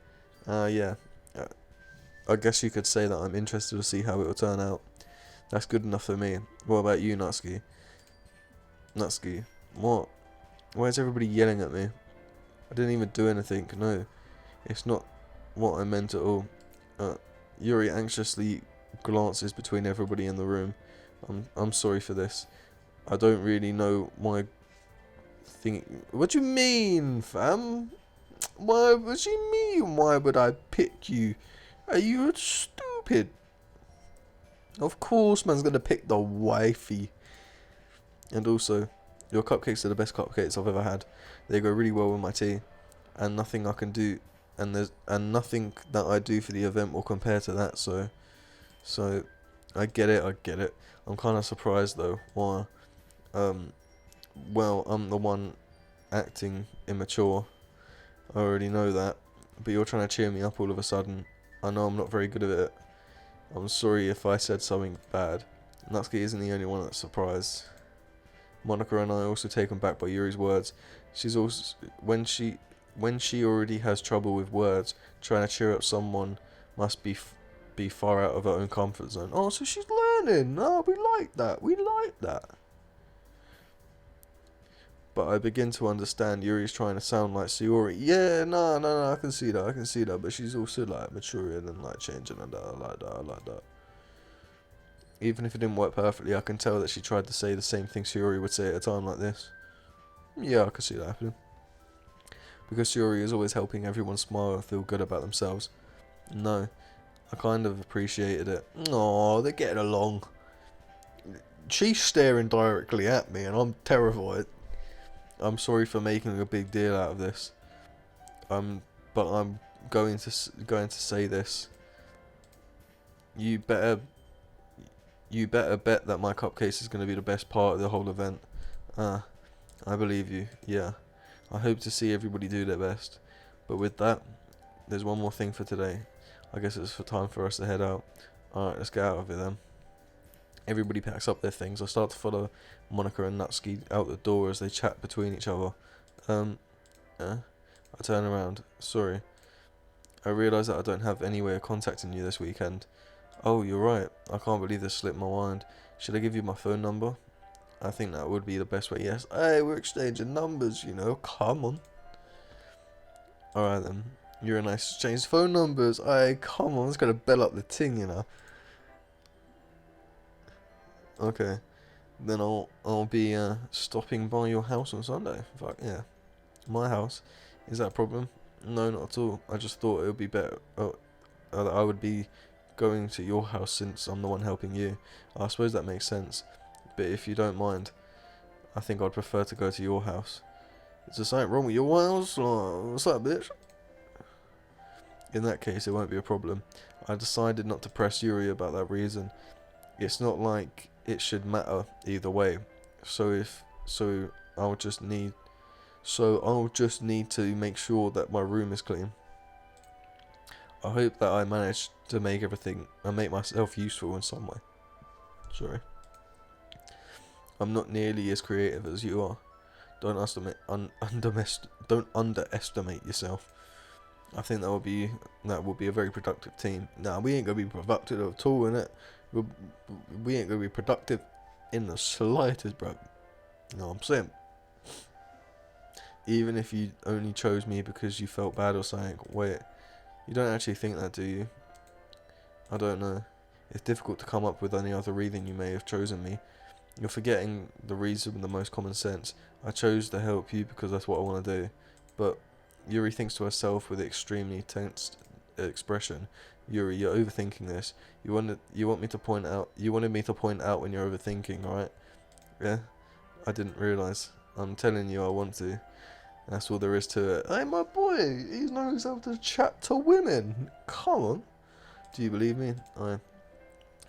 Yeah. I guess you could say that I'm interested to see how it will turn out. That's good enough for me. What about you, Natsuki? Natsuki? What? Why is everybody yelling at me? I didn't even do anything. No. It's not what I meant at all. Yuri anxiously glances between everybody in the room. I'm sorry for this. I don't really know why thing. What do you mean, fam? Why? What do you mean? Why would I pick you? Are you stupid? Of course, man's gonna pick the wifey. And also, your cupcakes are the best cupcakes I've ever had. They go really well with my tea, and nothing I can do, and nothing that I do for the event will compare to that. So, I get it. I'm kind of surprised though. Why? Well, I'm the one acting immature. I already know that, but you're trying to cheer me up all of a sudden. I know I'm not very good at it. I'm sorry if I said something bad. Natsuki isn't the only one that's surprised. Monica and I are also taken back by Yuri's words. She's also when she already has trouble with words, trying to cheer up someone must be far out of her own comfort zone. Oh, so she's learning. Oh, we like that. But I begin to understand Yuri's trying to sound like Sayori. Yeah, no, I can see that. But she's also like maturing and like changing and I like that. Even if it didn't work perfectly, I can tell that she tried to say the same thing Sayori would say at a time like this. Yeah, I can see that happening. Because Sayori is always helping everyone smile and feel good about themselves. No, I kind of appreciated it. Aw, they're getting along. She's staring directly at me and I'm terrified. I'm sorry for making a big deal out of this. But I'm going to say this. You better bet that my cupcake is going to be the best part of the whole event. I believe you. Yeah. I hope to see everybody do their best. But with that, there's one more thing for today. I guess it's time for us to head out. Alright, let's get out of here then. Everybody packs up their things. I start to follow Monica and Natsuki out the door as they chat between each other. I turn around. Sorry. I realise that I don't have any way of contacting you this weekend. Oh, you're right. I can't believe this slipped my mind. Should I give you my phone number? I think that would be the best way. Yes. Hey, we're exchanging numbers, you know. Come on. Alright then. You're a nice exchange phone numbers. Hey, come on. Let's gotta bell up the ting, you know. Okay. Then I'll be stopping by your house on Sunday. Fuck yeah. My house. Is that a problem? No, not at all. I just thought it would be better. I would be going to your house since I'm the one helping you. I suppose that makes sense. But if you don't mind, I think I'd prefer to go to your house. Is there something wrong with your house? What's that, bitch? In that case, it won't be a problem. I decided not to press Yuri about that reason. It's not like it should matter either way. I'll just need to make sure that my room is clean. I hope that I manage to make myself useful in some way. Sorry. I'm not nearly as creative as you are. Don't underestimate yourself. I think that will be a very productive team. Nah, we ain't gonna be productive at all, innit? We ain't gonna be productive in the slightest, bro. You know what I'm saying? Even if you only chose me because you felt bad or something. Wait, you don't actually think that, do you? I don't know. It's difficult to come up with any other reason you may have chosen me. You're forgetting the reason with the most common sense. I chose to help you because that's what I want to do. But Yuri thinks to herself with extremely tense expression. Yuri, you're overthinking this. You wanted me to point out when you're overthinking, right? Yeah? I didn't realise. I'm telling you I want to. That's all there is to it. Hey, my boy, he knows how to chat to women. Come on. Do you believe me?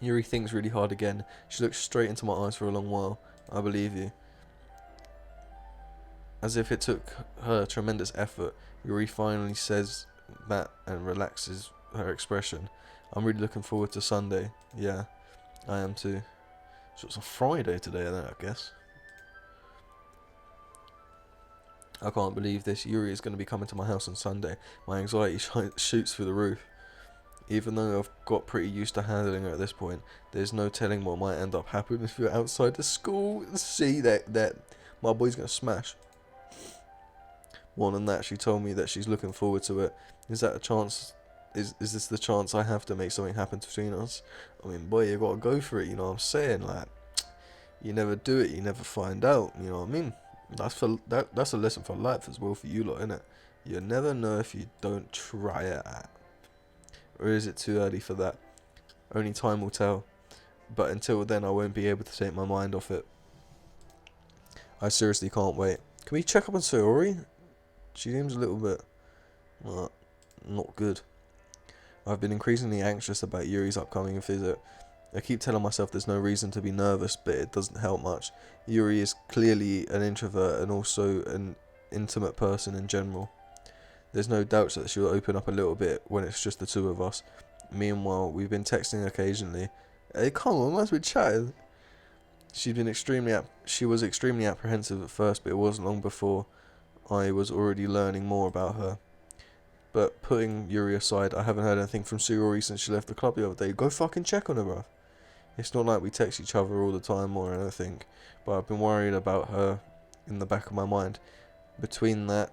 Yuri thinks really hard again. She looks straight into my eyes for a long while. I believe you. As if it took her tremendous effort, Yuri finally says that and relaxes her expression. I'm really looking forward to Sunday. Yeah, I am too. So it's a Friday today, then, I guess. I can't believe this. Yuri is going to be coming to my house on Sunday. My anxiety shoots through the roof. Even though I've got pretty used to handling her at this point, there's no telling what might end up happening if you're outside the school. See that my boy's gonna smash. More than that, she told me that she's looking forward to it. Is that a chance? Is this the chance I have to make something happen between us? I mean, boy, you gotta go for it. You know what I'm saying? Like, you never do it, you never find out. You know what I mean? That's a lesson for life as well for you lot, innit? You never know if you don't try it out. Or is it too early for that? Only time will tell. But until then, I won't be able to take my mind off it. I seriously can't wait. Can we check up on Sayori? She seems a little bit not good. I've been increasingly anxious about Yuri's upcoming visit. I keep telling myself there's no reason to be nervous, but it doesn't help much. Yuri is clearly an introvert and also an intimate person in general. There's no doubt that she'll open up a little bit when it's just the two of us. Meanwhile, we've been texting occasionally. Hey, come on, must be chatting. She was extremely apprehensive at first, but it wasn't long before I was already learning more about her. But putting Yuri aside, I haven't heard anything from Sayori since she left the club the other day. Go fucking check on her, bruv. It's not like we text each other all the time or anything, but I've been worried about her in the back of my mind. Between what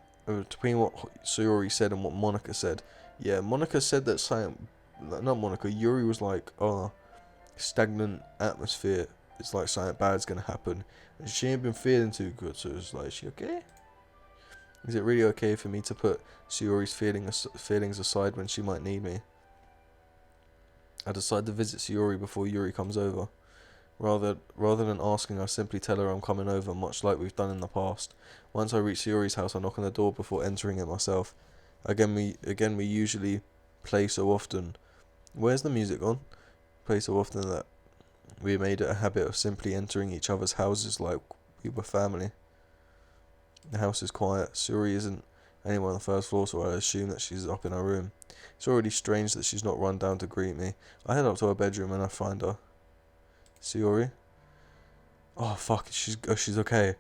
Sayori said and what Monica said. Yeah, Monica said that not Monica, Yuri was like, oh, stagnant atmosphere. It's like something bad's gonna happen. And she ain't been feeling too good, so it's like, is she okay? Is it really okay for me to put Sayori's feelings aside when she might need me? I decide to visit Sayori before Yuri comes over. Rather than asking, I simply tell her I'm coming over, much like we've done in the past. Once I reach Sayori's house, I knock on the door before entering it myself. Again, we usually play so often. Where's the music on? Play so often that we made it a habit of simply entering each other's houses like we were family. The house is quiet. Sayori isn't anywhere on the first floor, so I assume that she's up in her room. It's already strange that she's not run down to greet me. I head up to her bedroom and I find her. Sayori? Oh fuck, she's okay.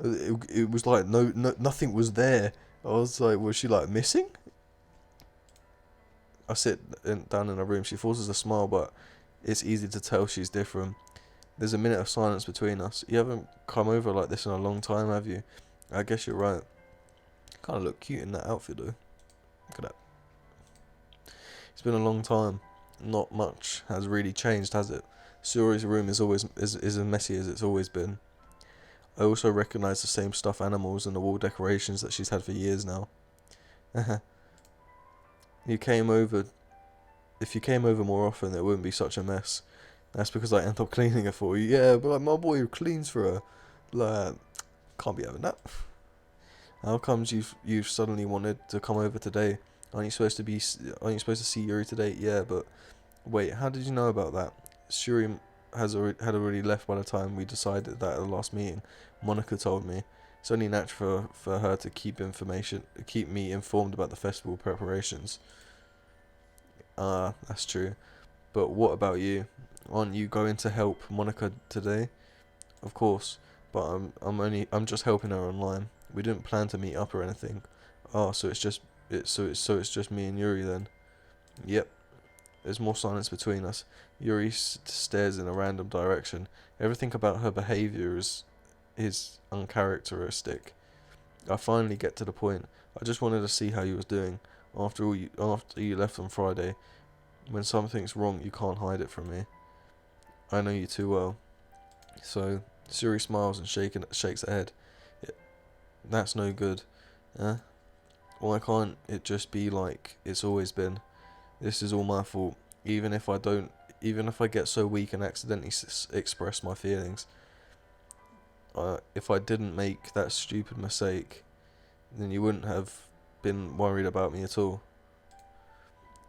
It was like nothing was there. I was like, was she like missing? I sit down in her room. She forces a smile, but it's easy to tell she's different. There's a minute of silence between us. You haven't come over like this in a long time, have you? I guess you're right. Kind of look cute in that outfit though. Look at that. It's been a long time. Not much has really changed, has it? Sayori's room is as messy as it's always been. I also recognise the same stuffed animals and the wall decorations that she's had for years now. You came over. If you came over more often, it wouldn't be such a mess. That's because I end up cleaning it for you. Yeah, but like my boy cleans for her. Like, can't be having that. How comes you've suddenly wanted to come over today? Aren't you supposed to see Yuri today? Yeah, but wait, how did you know about that? Shuri had already left by the time we decided that at the last meeting. Monica told me. It's only natural for her to keep me informed about the festival preparations. That's true. But what about you? Aren't you going to help Monica today? Of course, but I'm just helping her online. We didn't plan to meet up or anything. Oh, so it's just me and Yuri then. Yep. There's more silence between us. Yuri stares in a random direction. Everything about her behavior is uncharacteristic. I finally get to the point. I just wanted to see how you was doing. After you left on Friday, when something's wrong, you can't hide it from me. I know you too well. So Suri smiles and shakes her head. That's no good. Why can't it just be like it's always been? This is all my fault. Even if I get so weak and accidentally express my feelings. If I didn't make that stupid mistake, then you wouldn't have been worried about me at all.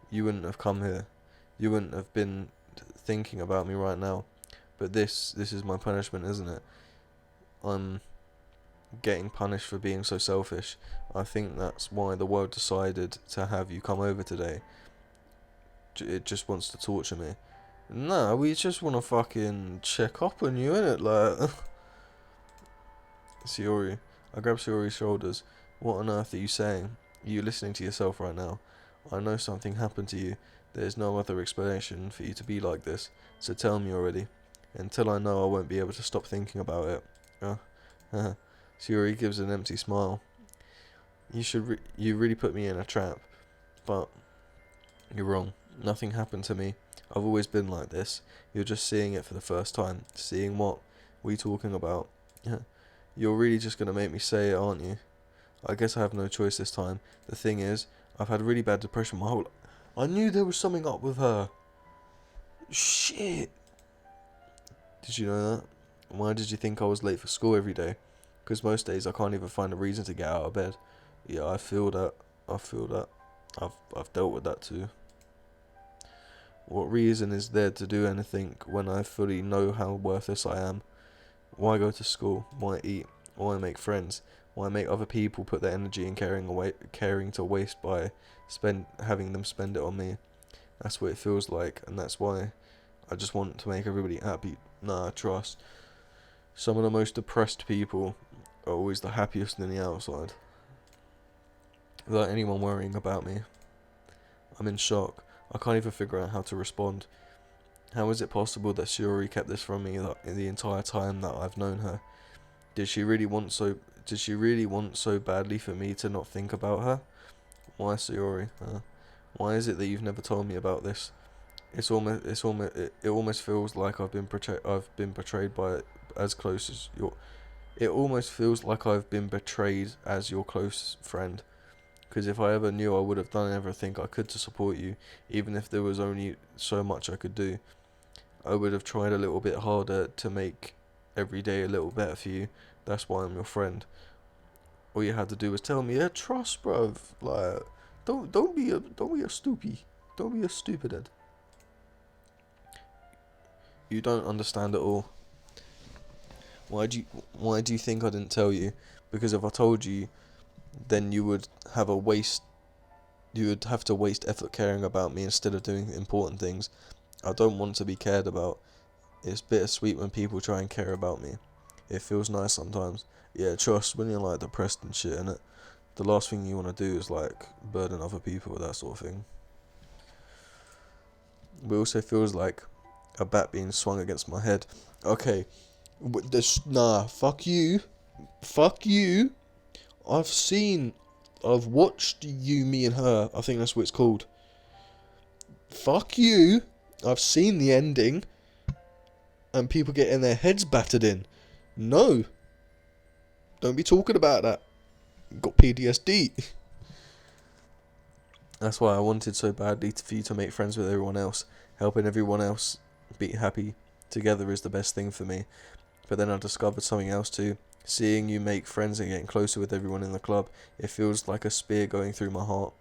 You wouldn't have come here. You wouldn't have been thinking about me right now. But this is my punishment, isn't it? I'm getting punished for being so selfish. I think that's why the world decided to have you come over today. It just wants to torture me. No, we just want to fucking check up on you, innit? Like, Sayori. I grab Sayori's shoulders. What on earth are you saying? Are you listening to yourself right now? I know something happened to you. There's no other explanation for you to be like this. So tell me already. Until I know, I won't be able to stop thinking about it. Sayori gives an empty smile. You really put me in a trap. But you're wrong. Nothing happened to me. I've always been like this. You're just seeing it for the first time. Seeing what? What are you talking about? You're really just going to make me say it, aren't you? I guess I have no choice this time. The thing is, I've had really bad depression my whole life. I knew there was something up with her. Shit. Did you know that? Why did you think I was late for school every day? Because most days I can't even find a reason to get out of bed. Yeah, I feel that. I've dealt with that too. What reason is there to do anything when I fully know how worthless I am? Why go to school? Why eat? Why make friends? Why make other people put their energy and caring to waste by having them spend it on me? That's what it feels like, and that's why I just want to make everybody happy. Nah, trust. Some of the most depressed people are always the happiest on the outside. Without anyone worrying about me. I'm in shock. I can't even figure out how to respond. How is it possible that Shiori kept this from me the entire time that I've known her? Did she really want so? Did she really want so badly for me to not think about her? Why, Sayori? Why is it that you've never told me about this? It almost feels like I've been betrayed by as close as your. It almost feels like I've been betrayed as your close friend. Because if I ever knew, I would have done everything I could to support you, even if there was only so much I could do. I would have tried a little bit harder to make every day a little better for you. That's why I'm your friend. All you had to do was tell me, yeah, trust, bruv. Like, don't be a stoopy. Don't be a stupidhead. You don't understand at all. Why do you think I didn't tell you? Because if I told you, then you would have to waste effort caring about me instead of doing important things. I don't want to be cared about. It's bittersweet when people try and care about me. It feels nice sometimes. Yeah, trust, when you're like depressed and shit, innit? The last thing you want to do is like burden other people with that sort of thing. But it also feels like a bat being swung against my head. Okay, fuck you. Fuck you. I've watched You, Me and Her. I think that's what it's called. Fuck you. I've seen the ending. And people getting their heads battered in. No. Don't be talking about that. Got PTSD. That's why I wanted so badly for you to make friends with everyone else. Helping everyone else be happy together is the best thing for me. But then I discovered something else too. Seeing you make friends and getting closer with everyone in the club, it feels like a spear going through my heart.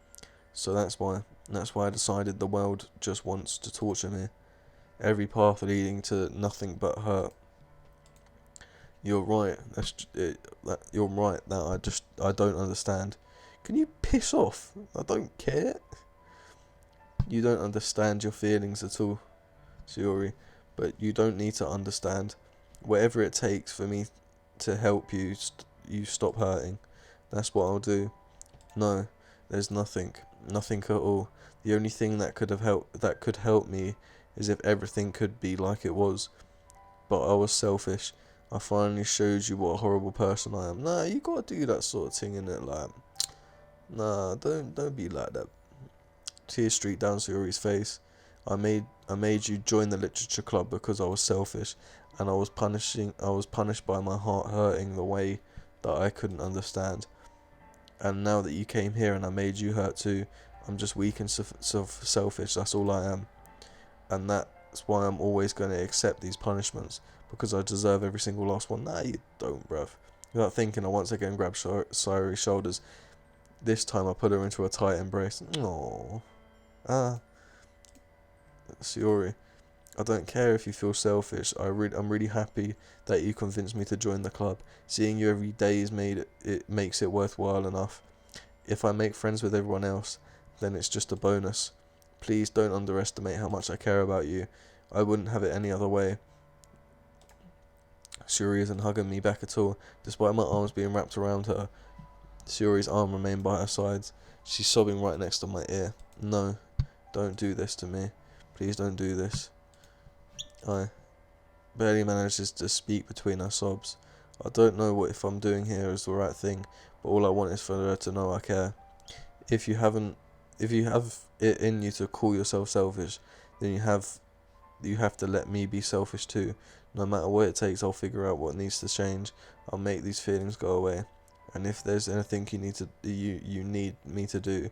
So that's why I decided the world just wants to torture me. Every path leading to nothing but hurt. You're right. You're right. That I don't understand. Can you piss off? I don't care. You don't understand your feelings at all, Sayori. But you don't need to understand. Whatever it takes for me to help you, you stop hurting. That's what I'll do. No, there's nothing at all. The only thing that could help me is if everything could be like it was. But I was selfish. I finally showed you what a horrible person I am. Nah, you gotta do that sort of thing, innit? Like, nah, don't be like that. Tears streaked down Sayori's face. I made you join the literature club because I was selfish, and I was punished by my heart hurting the way that I couldn't understand. And now that you came here and I made you hurt too, I'm just weak and selfish. That's all I am, and that's why I'm always going to accept these punishments because I deserve every single last one. Nah, you don't, bruv. Without thinking, I once again grabbed Sayori's shoulders. This time I put her into a tight embrace. Aww. Sayori, I don't care if you feel selfish. I'm really happy that you convinced me to join the club. Seeing you every day it makes it worthwhile enough. If I make friends with everyone else, then it's just a bonus. Please don't underestimate how much I care about you. I wouldn't have it any other way. Sayori isn't hugging me back at all, despite my arms being wrapped around her. Sayori's arm remained by her sides. She's sobbing right next to my ear. No, don't do this to me. Please don't do this. I barely manages to speak between her sobs. I don't know if I'm doing here is the right thing, but all I want is for her to know I care. If you have it in you to call yourself selfish, then you have to let me be selfish too. No matter what it takes, I'll figure out what needs to change. I'll make these feelings go away. And if there's anything you need me to do,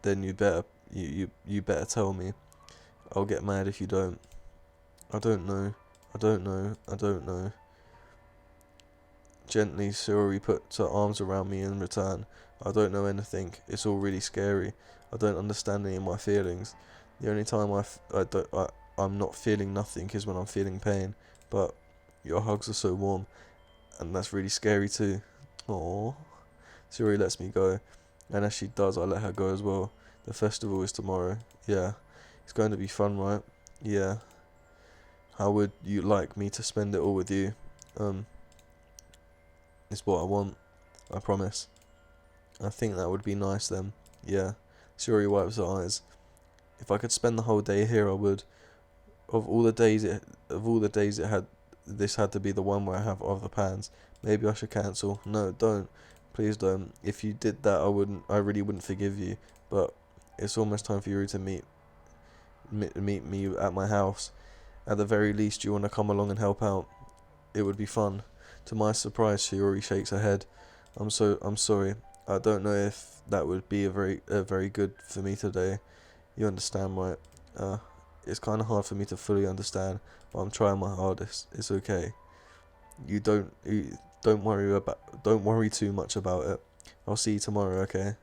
then you better tell me. I'll get mad if you don't. I don't know. Gently, Sayori puts her arms around me in return. I don't know anything. It's all really scary. I don't understand any of my feelings. The only time I'm not feeling nothing is when I'm feeling pain. But your hugs are so warm, and that's really scary too. Aww. Sayori lets me go, and as she does, I let her go as well. The festival is tomorrow. Yeah. It's going to be fun, right? Yeah. How would you like me to spend it all with you? It's what I want. I promise. I think that would be nice then. Yeah. Sayori wipes her eyes. If I could spend the whole day here, I would. Of all the days it had this had to be the one where I have other plans. Maybe I should cancel. No, don't. Please don't. If you did that, I really wouldn't forgive you. But it's almost time for Yuri to meet me at my house. At the very least, you want to come along and help out. It would be fun. To my surprise, Shiori shakes her head. I'm sorry. I don't know if that would be a very good for me today. You understand, right? It's kind of hard for me to fully understand, but I'm trying my hardest. It's okay. Don't worry too much about it. I'll see you tomorrow, okay?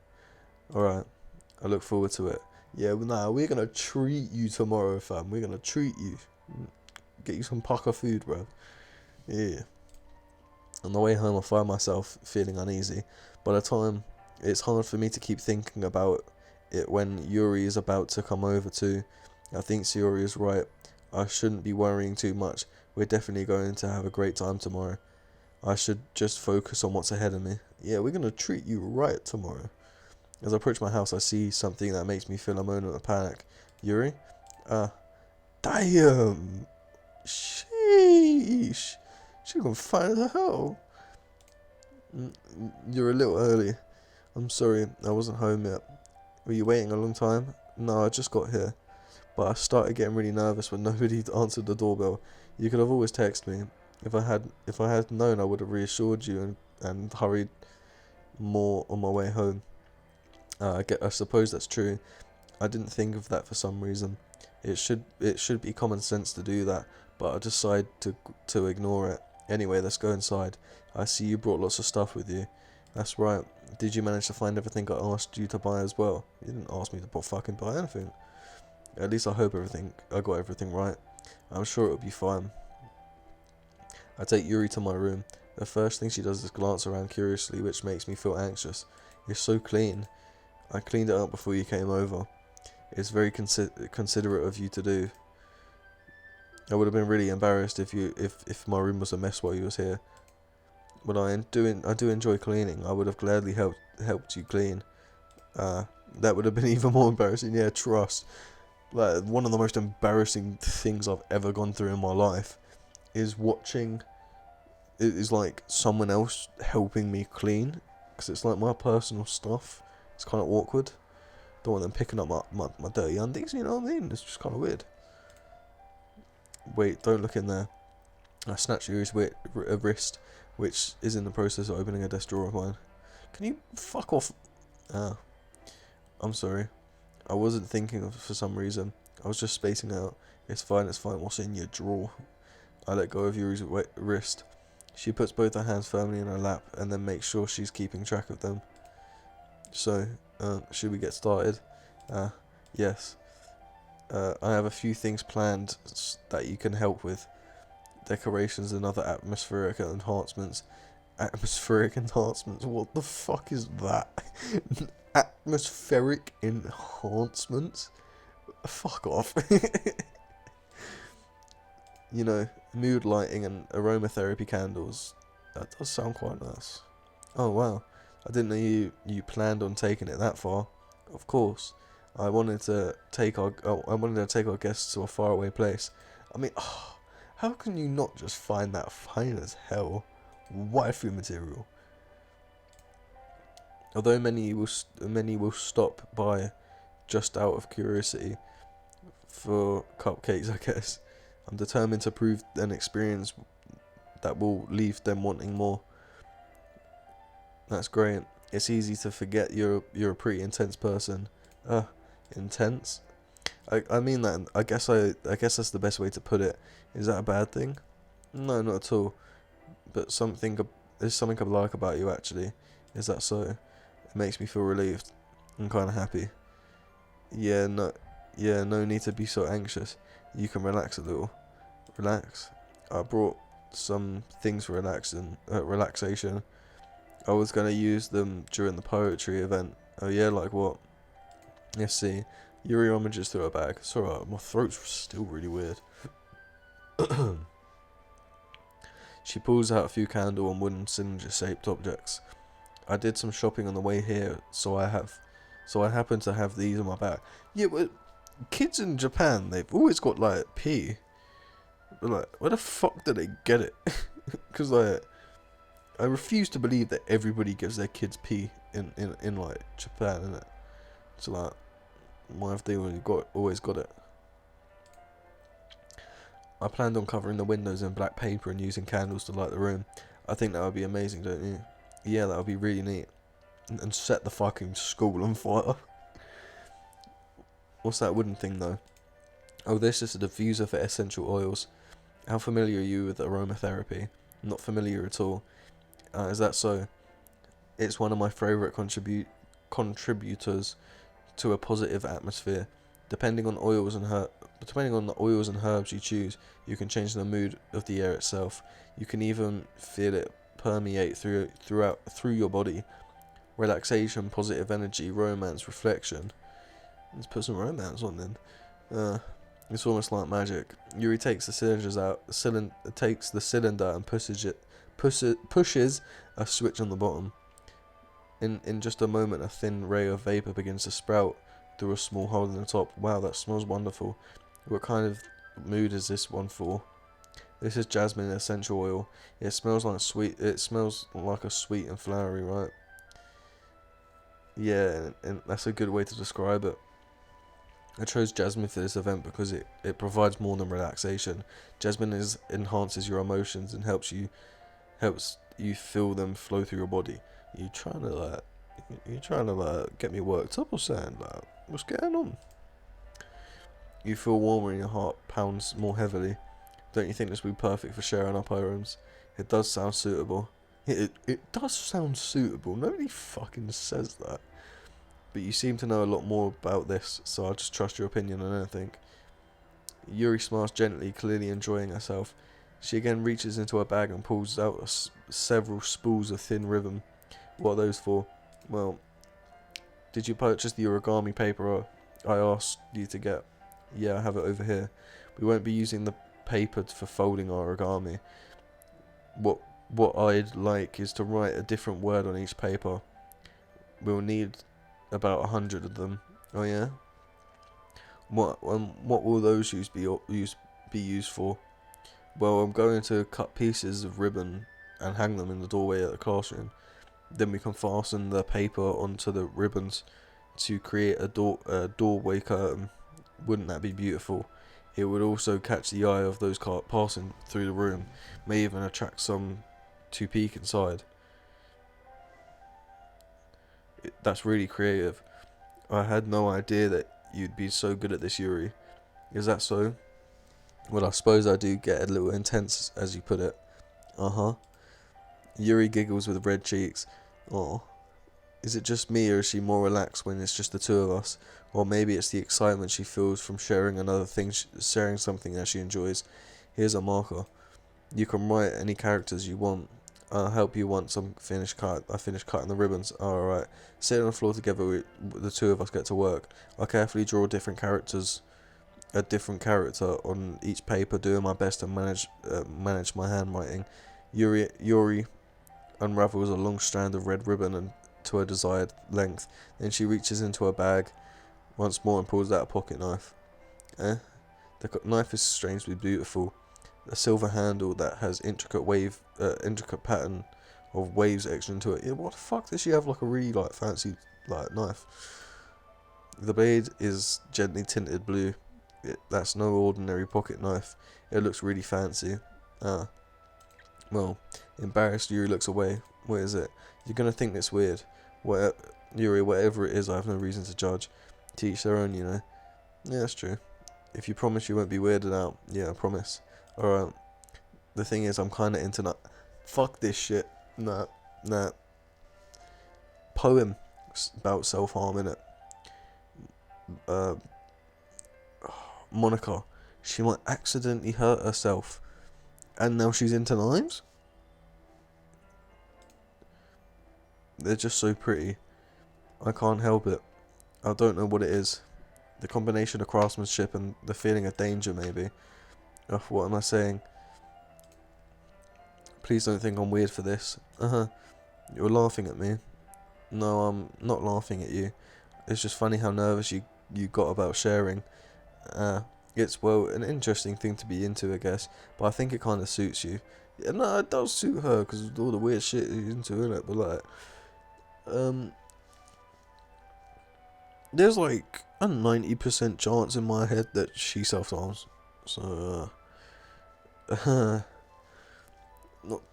Alright. I look forward to it. Yeah, we're gonna treat you tomorrow, fam. We're gonna treat you. Get you some pucker food, bro. Yeah. On the way home, I find myself feeling uneasy. By the time, it's hard for me to keep thinking about it when Yuri is about to come over too. I think Shiori is right. I shouldn't be worrying too much. We're definitely going to have a great time tomorrow. I should just focus on what's ahead of me. Yeah, we're going to treat you right tomorrow. As I approach my house, I see something that makes me feel a moment of panic. Yuri? Damn! Sheesh! She gonna find the hell. You're a little early. I'm sorry, I wasn't home yet. Were you waiting a long time? No, I just got here. But I started getting really nervous when nobody answered the doorbell. You could have always texted me. If I had known, I would have reassured you and hurried more on my way home. I suppose that's true. I didn't think of that for some reason. It should be common sense to do that, but I decided to ignore it. Anyway, let's go inside. I see you brought lots of stuff with you. That's right. Did you manage to find everything I asked you to buy as well? You didn't ask me to fucking buy anything. At least I hope I got everything right. I'm sure it'll be fine. I take Yuri to my room. The first thing she does is glance around curiously, which makes me feel anxious. It's so clean. I cleaned it up before you came over. It's very considerate of you to do. I would have been really embarrassed if my room was a mess while you was here. But I do enjoy cleaning. I would have gladly helped you clean. That would have been even more embarrassing. Yeah, trust. Like, one of the most embarrassing things I've ever gone through in my life is like someone else helping me clean, because it's like my personal stuff. It's kind of awkward. Don't want them picking up my dirty undies, you know what I mean? It's just kind of weird. Wait, don't look in there. I snatch Yuri's wrist, which is in the process of opening a desk drawer of mine. Can you fuck off? I'm sorry. I wasn't thinking of for some reason. I was just spacing out. It's fine. What's in your drawer? I let go of Yuri's wrist. She puts both her hands firmly in her lap and then makes sure she's keeping track of them. So, should we get started? Yes. I have a few things planned that you can help with. Decorations and other atmospheric enhancements. Atmospheric enhancements? What the fuck is that? Atmospheric enhancements? Fuck off. You know, mood lighting and aromatherapy candles. That does sound quite nice. Oh wow. I didn't know you planned on taking it that far. Of course. I wanted to take our guests to a faraway place. I mean, how can you not just find that fine as hell waifu material? Although many will stop by just out of curiosity for cupcakes, I guess. I'm determined to prove an experience that will leave them wanting more. That's great. It's easy to forget you're a pretty intense person. Intense? I mean that. I guess that's the best way to put it. Is that a bad thing? No, not at all. But there's something I like about you actually. Is that so? It makes me feel relieved. I'm kind of happy. No need to be so anxious. You can relax a little. Relax. I brought some things for relaxation. I was gonna use them during the poetry event. Oh yeah, like what? Let's see. Yuri rummages through her bag. It's alright, my throat's still really weird. She pulls out a few candle and wooden cylinder-shaped objects. I did some shopping on the way here, so I happen to have these in my bag. Yeah, but kids in Japan, they've always got like pee. like, where the fuck did they get it? Because like, I refuse to believe that everybody gives their kids pee in like Japan, innit? So like, why have they always got it? I planned on covering the windows in black paper and using candles to light the room. I think that would be amazing, don't you? Yeah, that would be really neat. And set the fucking school on fire. What's that wooden thing though? Oh, this is a diffuser for essential oils. How familiar are you with aromatherapy? Not familiar at all. Is that so? It's one of my favourite contributors to a positive atmosphere. Depending on the oils and herbs you choose, you can change the mood of the air itself. You can even feel it permeate through your body. Relaxation, positive energy, romance, reflection. Let's put some romance on then. It's almost like magic. Yuri takes the cylinder and pushes a switch on the bottom. In just a moment, a thin ray of vapor begins to sprout through a small hole in the top. Wow, that smells wonderful. What kind of mood is this one for? This is jasmine essential oil. It smells like a sweet and flowery, right? Yeah, and that's a good way to describe it. I chose jasmine for this event because it provides more than relaxation. Jasmine enhances your emotions and helps you feel them flow through your body. You trying to get me worked up or something? Like, what's going on? You feel warmer and your heart pounds more heavily. Don't you think this would be perfect for sharing up our rooms? It does sound suitable. It does sound suitable. Nobody fucking says that. But you seem to know a lot more about this, so I'll just trust your opinion on anything. Yuri smiles gently, clearly enjoying herself. She again reaches into her bag and pulls out several spools of thin ribbon. What are those for? Well, did you purchase the origami paper I asked you to get? Yeah, I have it over here. We won't be using the paper for folding our origami. What I'd like is to write a different word on each paper. We'll need about 100 of them. Oh yeah? What will those be used for? Well, I'm going to cut pieces of ribbon and hang them in the doorway at the classroom. Then we can fasten the paper onto the ribbons to create a doorway curtain. Wouldn't that be beautiful? It would also catch the eye of those passing through the room. May even attract some to peek inside. That's really creative. I had no idea that you'd be so good at this, Yuri. Is that so? Well, I suppose I do get a little intense, as you put it. Uh-huh. Yuri giggles with red cheeks. Oh. Is it just me, or is she more relaxed when it's just the two of us? Or maybe it's the excitement she feels from sharing sharing something that she enjoys. Here's a marker. You can write any characters you want. I'll help you once I finish cutting the ribbons. Alright. Sit on the floor together, the two of us get to work. I'll carefully draw a different character on each paper, doing my best to manage my handwriting. Yuri unravels a long strand of red ribbon and to her desired length. Then she reaches into her bag once more and pulls out a pocket knife. The knife is strangely beautiful. A silver handle that has intricate pattern of waves etched into it. Yeah, what the fuck does she have? Like a really fancy knife. The blade is gently tinted blue. That's no ordinary pocket knife. It looks really fancy. Well, embarrassed, Yuri looks away. What is it? You're gonna think it's weird. Yuri, whatever it is, I have no reason to judge. To each their own, you know. Yeah, that's true. If you promise you won't be weirded out, yeah, I promise. Alright. The thing is, I'm kinda into that. Fuck this shit. Nah. Poem about self-harm, innit? Monica. She might accidentally hurt herself. And now she's into knives? They're just so pretty. I can't help it. I don't know what it is. The combination of craftsmanship and the feeling of danger, maybe. What am I saying? Please don't think I'm weird for this. You're laughing at me. No, I'm not laughing at you. It's just funny how nervous you got about sharing. It's, well, an interesting thing to be into, I guess. But I think it kind of suits you. Yeah, no, it does suit her because all the weird shit he's into, innit? But like, um, there's like a 90% chance in my head that she self harms. So,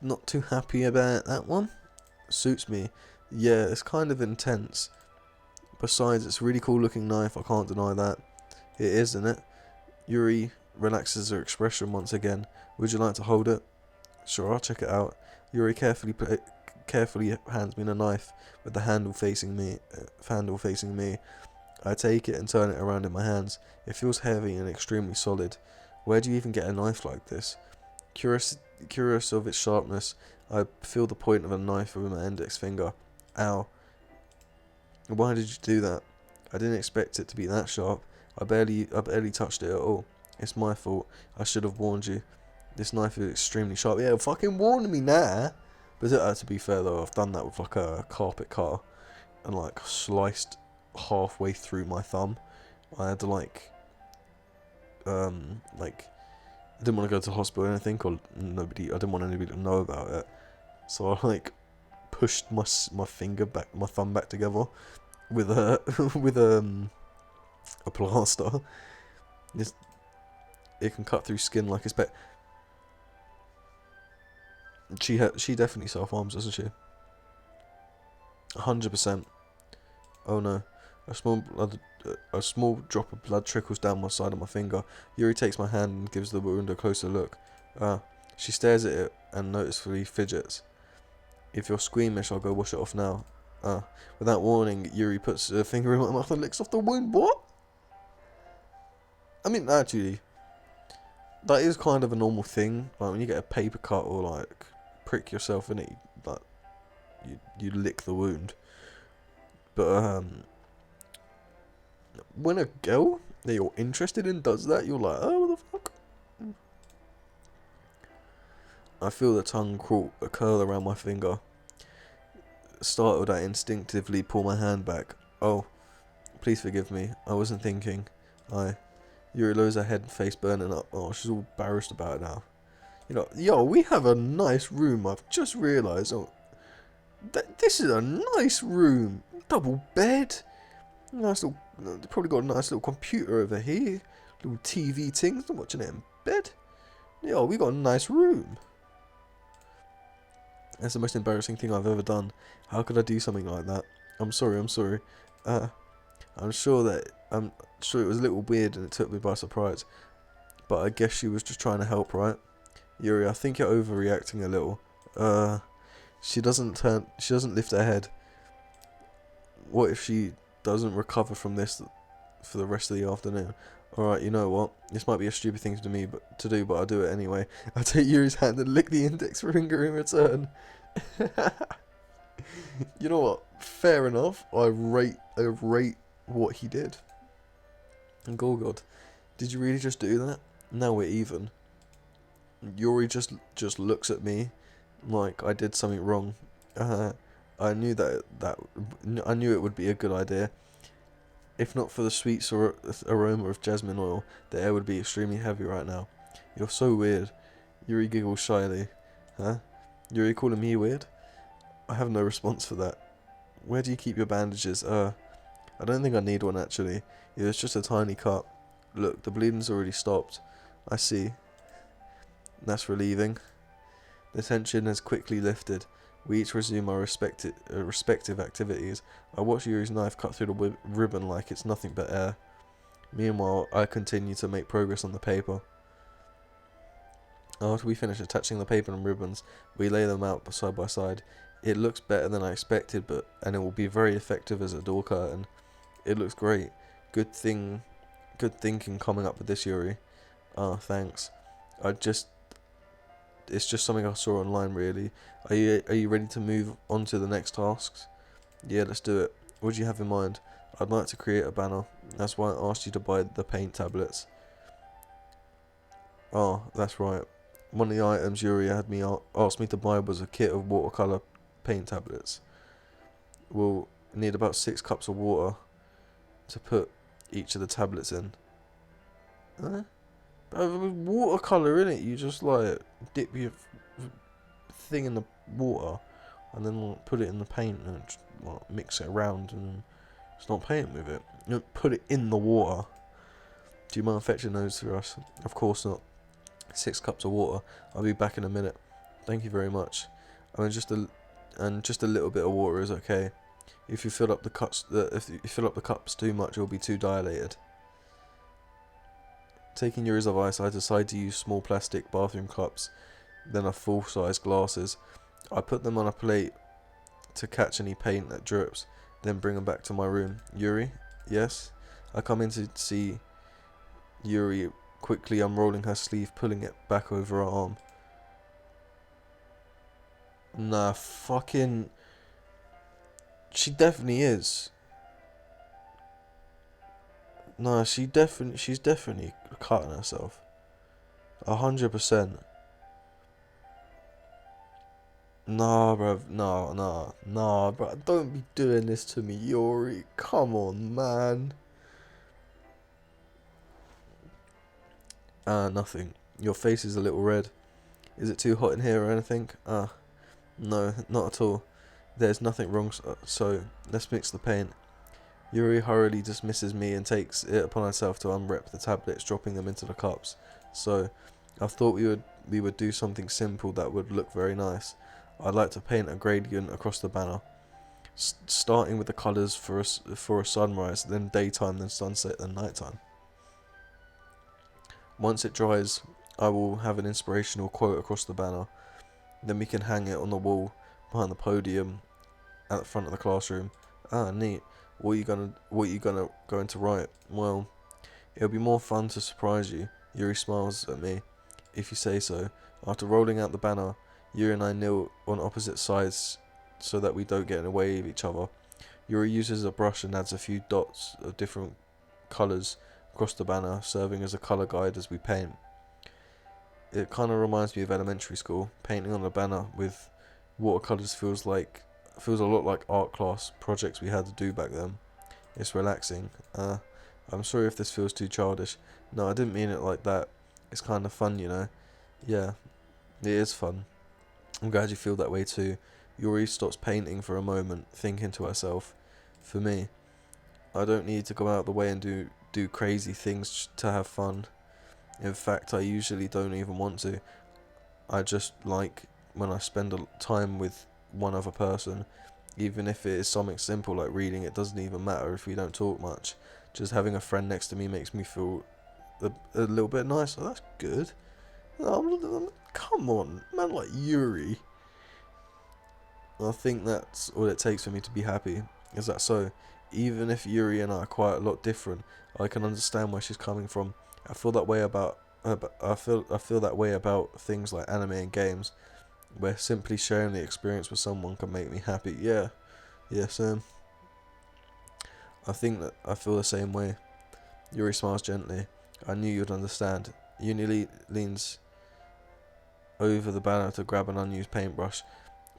not too happy about that one. Suits me. Yeah, it's kind of intense. Besides, it's a really cool looking knife. I can't deny that. It is, isn't it? Yuri relaxes her expression once again. Would you like to hold it? Sure, I'll check it out. Yuri carefully hands me the knife with the handle facing me. I take it and turn it around in my hands. It feels heavy and extremely solid. Where do you even get a knife like this? Curious of its sharpness, I feel the point of a knife with my index finger. Ow. Why did you do that? I didn't expect it to be that sharp. I barely touched it at all. It's my fault. I should have warned you. This knife is extremely sharp. Yeah, fucking warn me now. But to be fair though, I've done that with like a carpet cutter and like sliced halfway through my thumb. I had to like I didn't want to go to the hospital or anything, or I didn't want anybody to know about it. So I like pushed my thumb back together with a a plaster. It can cut through skin like it's she definitely self harms, doesn't she? 100%. Oh no. A small drop of blood trickles down my side of my finger. Yuri takes my hand and gives the wound a closer look. She stares at it and noticeably fidgets. If you're squeamish, I'll go wash it off now. Without warning, Yuri puts her finger in my mouth and licks off the wound. What? I mean, actually, that is kind of a normal thing. Like when you get a paper cut or like prick yourself in it, like you lick the wound. But when a girl that you're interested in does that, you're like, oh, what the fuck? I feel the tongue curl around my finger. Startled, I instinctively pull my hand back. Oh, please forgive me. I wasn't thinking. Yuri lowers her head and face burning up. Oh, she's all embarrassed about it now. You know, yo, we have a nice room. I've just realised. Oh, this is a nice room. Double bed. Nice little. Probably got a nice little computer over here. Little TV thing. I'm watching it in bed. Yo, we got a nice room. That's the most embarrassing thing I've ever done. How could I do something like that? I'm sorry. I'm sure it was a little weird and it took me by surprise. But I guess she was just trying to help, right? Yuri, I think you're overreacting a little. She doesn't lift her head. What if she doesn't recover from this for the rest of the afternoon? Alright, you know what? This might be a stupid thing to do, but I'll do it anyway. I take Yuri's hand and lick the index finger in return. You know what? Fair enough. I rate what he did. And God, did you really just do that? Now we're even. Yuri just looks at me like I did something wrong. I knew I knew it would be a good idea. If not for the sweet aroma of jasmine oil, the air would be extremely heavy right now. You're so weird. Yuri giggles shyly. Huh? Yuri calling me weird? I have no response for that. Where do you keep your bandages? I don't think I need one actually. It was just a tiny cut. Look, the bleeding's already stopped. I see. That's relieving. The tension has quickly lifted. We each resume our respective activities. I watch Yuri's knife cut through the ribbon like it's nothing but air. Meanwhile, I continue to make progress on the paper. After we finish attaching the paper and ribbons, we lay them out side by side. It looks better than I expected, and it will be very effective as a door curtain. It looks great. Good thinking coming up with this, Yuri. Thanks. It's just something I saw online, really. Are you ready to move on to the next tasks? Yeah, let's do it. What do you have in mind? I'd like to create a banner. That's why I asked you to buy the paint tablets. Oh, that's right. One of the items Yuri had asked me to buy was a kit of watercolor paint tablets. We'll need about 6 cups of water to put each of the tablets in. With watercolour in it, you just like dip your thing in the water and then like, put it in the paint and like, mix it around and start painting with it. You don't put it in the water. Do you mind fetching those for us? Of course not. 6 cups of water. I'll be back in a minute. Thank you very much. I mean, just a little bit of water is okay. If you fill up the cups, if you fill up the cups too much, it'll be too dilated. Taking Yuri's advice, I decided to use small plastic bathroom cups, then a full-size glasses. I put them on a plate to catch any paint that drips, then bring them back to my room. Yuri? Yes? I come in to see Yuri quickly unrolling her sleeve, pulling it back over her arm. Nah, fucking... She definitely is. Nah, she's definitely cutting herself. 100%. Nah, bruv. Nah, bruv. Don't be doing this to me, Yuri. Come on, man. Nothing. Your face is a little red. Is it too hot in here or anything? No, not at all. There's nothing wrong, so let's mix the paint. Yuri hurriedly dismisses me and takes it upon herself to unwrap the tablets, dropping them into the cups. So, I thought we would do something simple that would look very nice. I'd like to paint a gradient across the banner, starting with the colours for a sunrise, then daytime, then sunset, then nighttime. Once it dries, I will have an inspirational quote across the banner. Then we can hang it on the wall behind the podium at the front of the classroom. Neat. What are you gonna going to write? Well, it'll be more fun to surprise you. Yuri smiles at me. If you say so. After rolling out the banner, Yuri and I kneel on opposite sides so that we don't get in the way of each other. Yuri uses a brush and adds a few dots of different colours across the banner, serving as a colour guide as we paint. It kind of reminds me of elementary school. Painting on a banner with watercolours feels a lot like art class projects we had to do back then. It's relaxing. I'm sorry if this feels too childish. No, I didn't mean it like that. It's kind of fun, you know. Yeah, it is fun. I'm glad you feel that way too. Yuri stops painting for a moment, thinking to herself, for me, I don't need to go out of the way and do crazy things to have fun. In fact, I usually don't even want to. I just like when I spend time with one other person, even if it is something simple like reading. It doesn't even matter if we don't talk much. Just having a friend next to me makes me feel a little bit nicer. That's good. Come on, man, like Yuri. I think that's all it takes for me to be happy. Is that so? Even if Yuri and I are quite a lot different, I can understand where she's coming from. I feel that way about things like anime and games, where simply sharing the experience with someone can make me happy. Yeah, Sam. I think that I feel the same way. Yuri smiles gently. I knew you'd understand. Yuri leans over the banner to grab an unused paintbrush,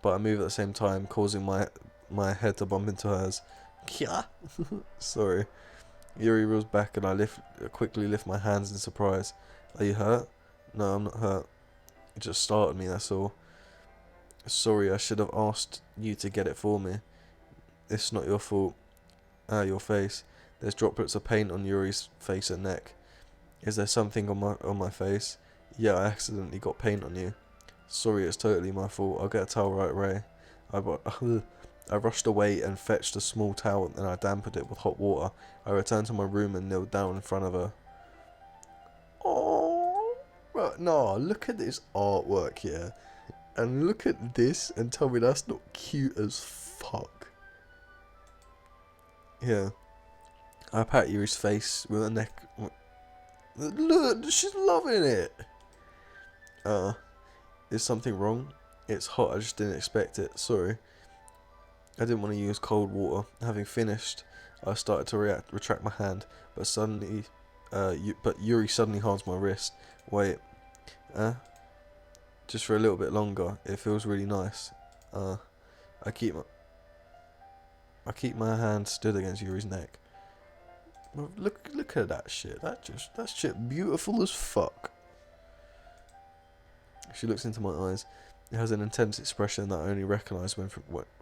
but I move at the same time, causing my head to bump into hers. Kia. Sorry. Yuri reels back and I quickly lift my hands in surprise. Are you hurt? No, I'm not hurt. It just startled me, that's all. Sorry, I should have asked you to get it for me. It's not your fault. Your face. There's droplets of paint on Yuri's face and neck. Is there something on my face? Yeah, I accidentally got paint on you. Sorry, it's totally my fault. I'll get a towel right away. I rushed away and fetched a small towel and I dampened it with hot water. I returned to my room and knelt down in front of her. Oh, no, look at this artwork here. And look at this and tell me that's not cute as fuck. Yeah. I pat Yuri's face with her neck. Look, she's loving it. Is something wrong? It's hot, I just didn't expect it. Sorry. I didn't want to use cold water. Having finished, I started to retract my hand, but Yuri suddenly holds my wrist. Wait, just for a little bit longer. It feels really nice. I keep my hand stood against Yuri's neck. Look at that shit. That shit beautiful as fuck. She looks into my eyes. It has an intense expression that I only recognise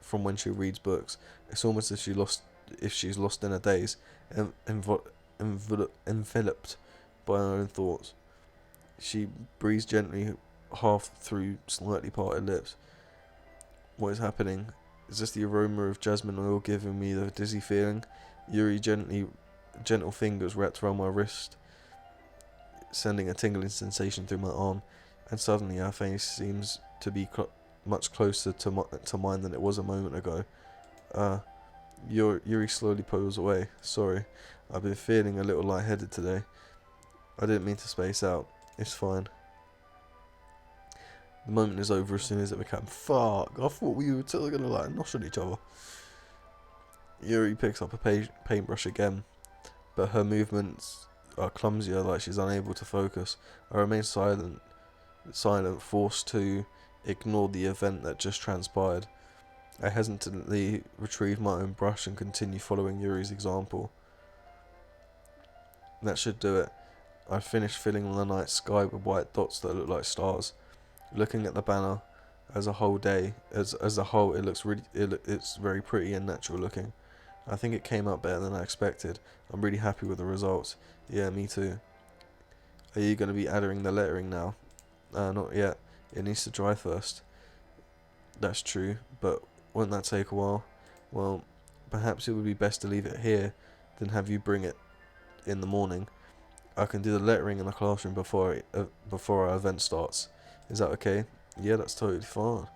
from when she reads books. It's almost as if she's lost in a daze, enveloped by her own thoughts. She breathes gently, half through slightly parted lips. What is happening? Is this the aroma of jasmine oil giving me the dizzy feeling? Gentle fingers wrapped around my wrist, sending a tingling sensation through my arm, and suddenly her face seems to be much closer to mine than it was a moment ago. Yuri slowly pulls away. Sorry, I've been feeling a little lightheaded today. I didn't mean to space out. It's fine. The moment is over as soon as it began. Fuck, I thought we were still gonna like nosh at each other. Yuri picks up a paintbrush again, but her movements are clumsier, like she's unable to focus. I remain silent, forced to ignore the event that just transpired. I hesitantly retrieve my own brush and continue following Yuri's example. That should do it. I finished filling the night sky with white dots that look like stars. Looking at the banner as a whole, it looks it's very pretty and natural looking. I think it came out better than I expected. I'm really happy with the results. Yeah, me too. Are you going to be adding the lettering now? Not yet. It needs to dry first. That's true, but won't that take a while? Well, perhaps it would be best to leave it here, than have you bring it in the morning. I can do the lettering in the classroom before our event starts. Is that okay? Yeah, that's totally fine.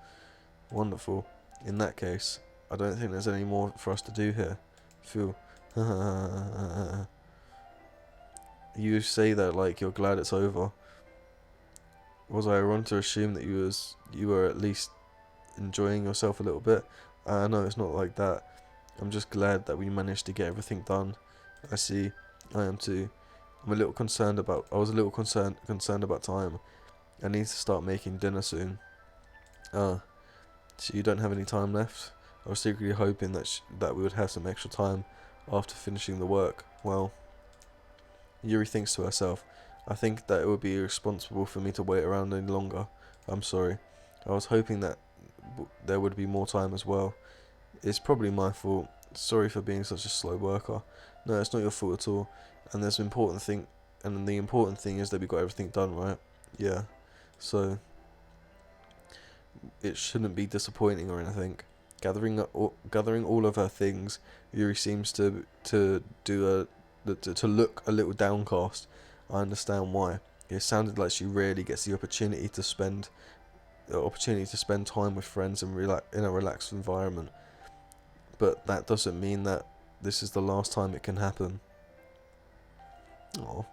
Wonderful. In that case, I don't think there's any more for us to do here. Phil. You say that like you're glad it's over. Was I wrong to assume that you were at least enjoying yourself a little bit? No, it's not like that. I'm just glad that we managed to get everything done. I see. I am too. I was a little concerned about time. I need to start making dinner soon. So you don't have any time left? I was secretly hoping that we would have some extra time after finishing the work. Well, Yuri thinks to herself, I think that it would be irresponsible for me to wait around any longer. I'm sorry. I was hoping that there would be more time as well. It's probably my fault. Sorry for being such a slow worker. No, it's not your fault at all. And the important thing is that we got everything done, right? Yeah. So it shouldn't be disappointing or anything. Gathering all of her things, Yuri seems to look a little downcast. I understand why. It sounded like she really gets the opportunity to spend time with friends and in a relaxed environment. But that doesn't mean that this is the last time it can happen. Oh,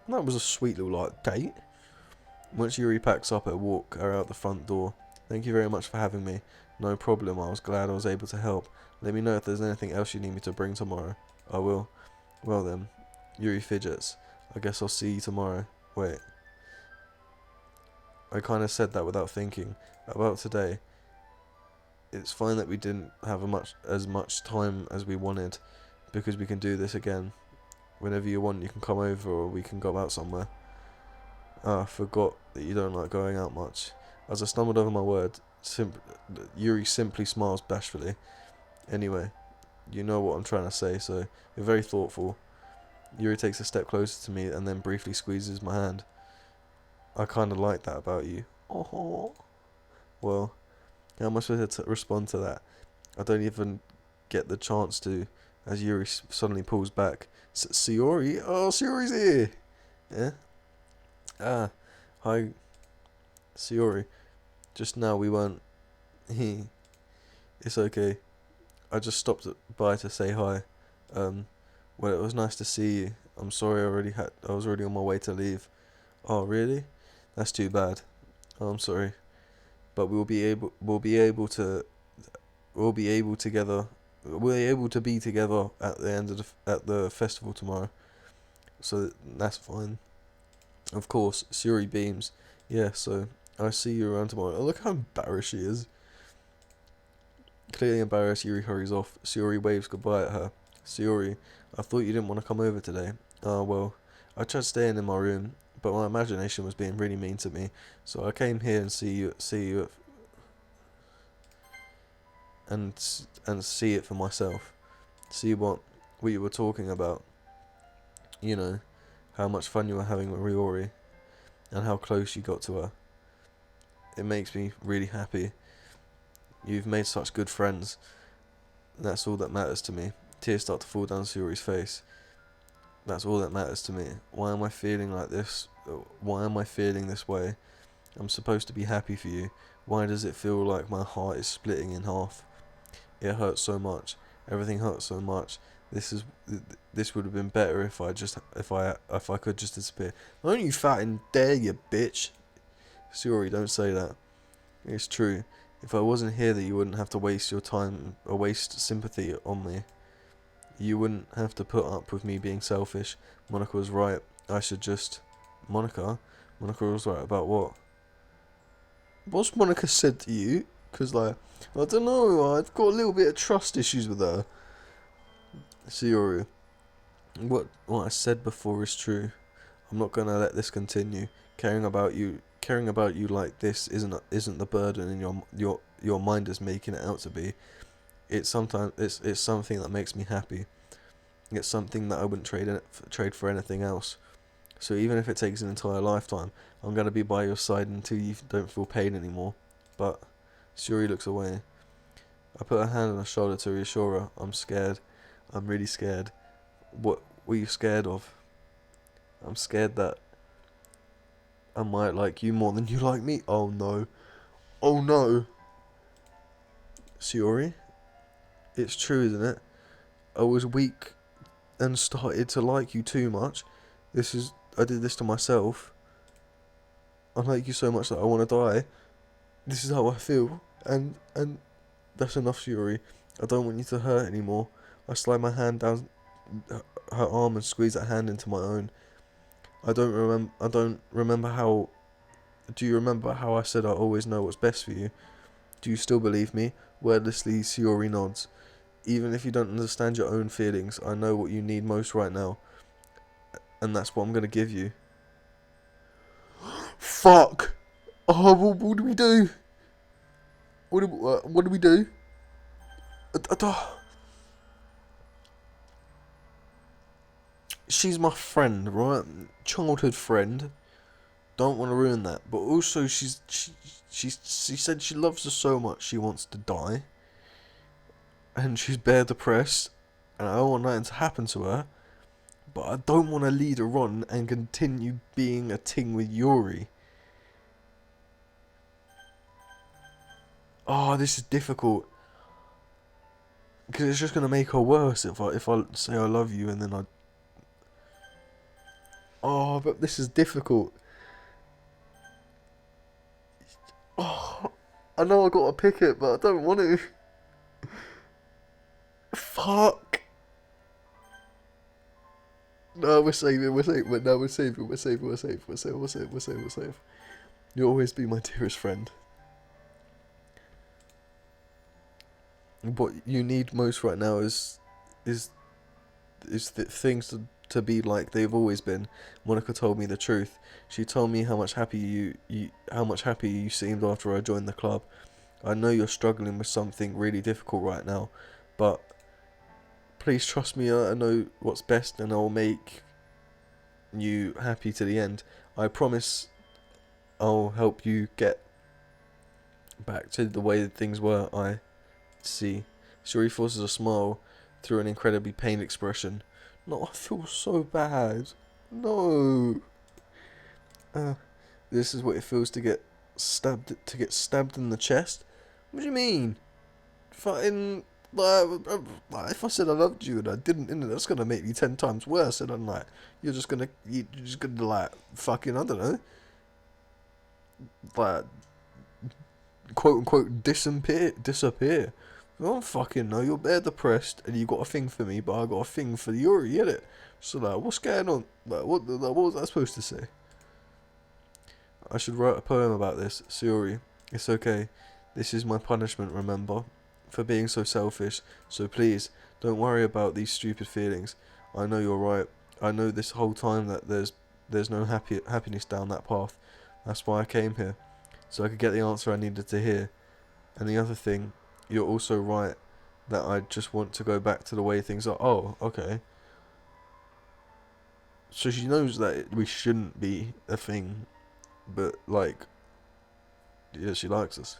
that was a sweet little date. Once Yuri packs up, I walk her out the front door. Thank you very much for having me. No problem, I was glad I was able to help. Let me know if there's anything else you need me to bring tomorrow. I will. Well then, Yuri fidgets. I guess I'll see you tomorrow. Wait. I kinda said that without thinking. About today. It's fine that we didn't have as much time as we wanted, because we can do this again. Whenever you want, you can come over or we can go out somewhere. I forgot that you don't like going out much. As I stumbled over my word, Yuri simply smiles bashfully. Anyway, you know what I'm trying to say, so you're very thoughtful. Yuri takes a step closer to me and then briefly squeezes my hand. I kinda like that about you. Oh. Well, how am I supposed to respond to that? I don't even get the chance to, as Yuri suddenly pulls back. Sayori? Oh, Sayori's here! Yeah? Hi. Sayori. Just now we weren't... It's okay. I just stopped by to say hi. Well, it was nice to see you. I'm sorry I was already on my way to leave. Oh, really? That's too bad. Oh, I'm sorry. But we'll be able to be together at the end of at the festival tomorrow. So that's fine. Of course, Suri beams. Yeah, so I see you around tomorrow. Oh, look how embarrassed she is. Clearly embarrassed, Yuri hurries off. Suri waves goodbye at her. Sayori, I thought you didn't want to come over today. Oh, well, I tried staying in my room, but my imagination was being really mean to me, so I came here and see it for myself. See what you were talking about. You know, how much fun you were having with Riori, and how close you got to her. It makes me really happy. You've made such good friends. That's all that matters to me. Tears start to fall down Sayori's face. That's all that matters to me. Why am I feeling like this? Why am I feeling this way? I'm supposed to be happy for you. Why does it feel like my heart is splitting in half? It hurts so much. Everything hurts so much. This would have been better if I could just disappear. Don't you fucking dare, you bitch. Sorry, don't say that. It's true. If I wasn't here, that you wouldn't have to waste your time or waste sympathy on me. You wouldn't have to put up with me being selfish. Monica was right. I should just... Monica? Monica was right about what? What's Monica said to you? Because, like, I don't know, I've got a little bit of trust issues with her. Sayori, what I said before is true. I'm not gonna let this continue. Caring about you like this isn't the burden in your mind is making it out to be. It's something that makes me happy. It's something that I wouldn't trade for anything else. So even if it takes an entire lifetime, I'm gonna be by your side until you don't feel pain anymore. But Sayori looks away. I put a hand on her shoulder to reassure her. I'm scared. I'm really scared. What were you scared of? I'm scared that I might like you more than you like me. Oh no. Oh no. Sayori? It's true, isn't it? I was weak and started to like you too much. I did this to myself. I like you so much that I want to die. This is how I feel. And that's enough, Sayori. I don't want you to hurt anymore. I slide my hand down her arm and squeeze that hand into my own. I don't remember how... Do you remember how I said I always know what's best for you? Do you still believe me? Wordlessly, Sayori nods. Even if you don't understand your own feelings, I know what you need most right now. And that's what I'm gonna give you. Fuck! Oh, what do we do? What do we do? She's my friend, right? Childhood friend. Don't want to ruin that. But also, she said she loves her so much she wants to die. And she's bare depressed. And I don't want nothing to happen to her. But I don't want to lead her on and continue being a ting with Yuri. Oh, this is difficult. Because it's just going to make her worse if I say I love you and then I... Oh, but this is difficult. Oh, I know I got to pick it, but I don't want to. Fuck. No, we're saving. No, we're safe. You'll always be my dearest friend. What you need most right now is things to be like they've always been. Monica told me the truth. She told me how much happier you seemed after I joined the club. I know you're struggling with something really difficult right now, but please trust me. I know what's best, and I'll make you happy to the end. I promise. I'll help you get back to the way that things were. I see. Shuri forces a smile through an incredibly pained expression. No, I feel so bad. No. This is what it feels to get stabbed in the chest. What do you mean? Fucking if I said I loved you and I didn't, that's gonna make me 10 times worse. And I'm like, you're just gonna like fucking, I don't know, like quote unquote disappear. I don't fucking know. You're bare depressed and you got a thing for me, but I got a thing for Yuri, get it? So like, what's going on? What was I supposed to say? I should write a poem about this. Sayori, it's okay. This is my punishment, remember? For being so selfish. So please, Don't worry about these stupid feelings. I know you're right. I know this whole time that there's no happiness down that path. That's why I came here, so I could get the answer I needed to hear. And the other thing, you're also right that I just want to go back to the way things are. Oh, okay. So she knows that we shouldn't be a thing, but like, yeah, she likes us.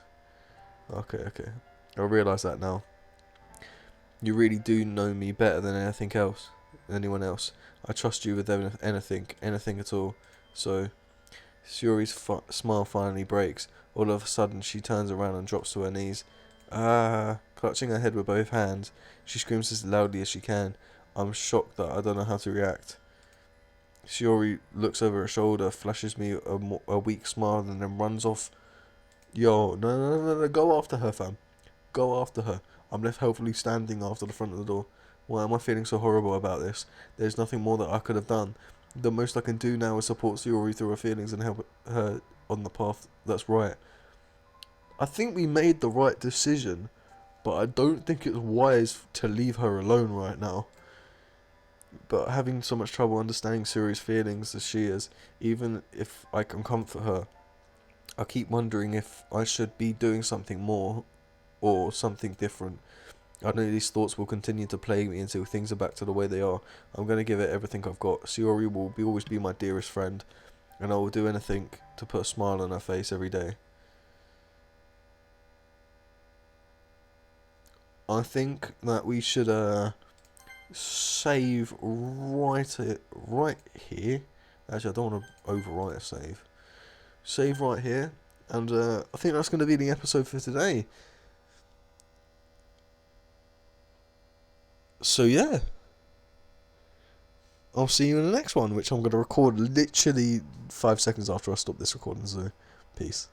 Okay. I realise that now. You really do know me better than anyone else. I trust you with anything at all. So, Suri's smile finally breaks. All of a sudden, she turns around and drops to her knees. Ah! Clutching her head with both hands, she screams as loudly as she can. I'm shocked that I don't know how to react. Shiori looks over her shoulder, flashes me a weak smile, and then runs off. Yo, no, go after her, fam. Go after her. I'm left helpfully standing after the front of the door. Why am I feeling so horrible about this? There's nothing more that I could have done. The most I can do now is support Shiori through her feelings and help her on the path that's right. I think we made the right decision, but I don't think it's wise to leave her alone right now. But having so much trouble understanding Suri's feelings as she is, even if I can comfort her, I keep wondering if I should be doing something more or something different. I know these thoughts will continue to plague me until things are back to the way they are. I'm going to give it everything I've got. Shiori will always be my dearest friend, and I will do anything to put a smile on her face every day. I think that we should save right here. Actually, I don't want to overwrite a save. Save right here, and I think that's going to be the episode for today. So yeah, I'll see you in the next one, which I'm going to record literally 5 seconds after I stop this recording, so peace.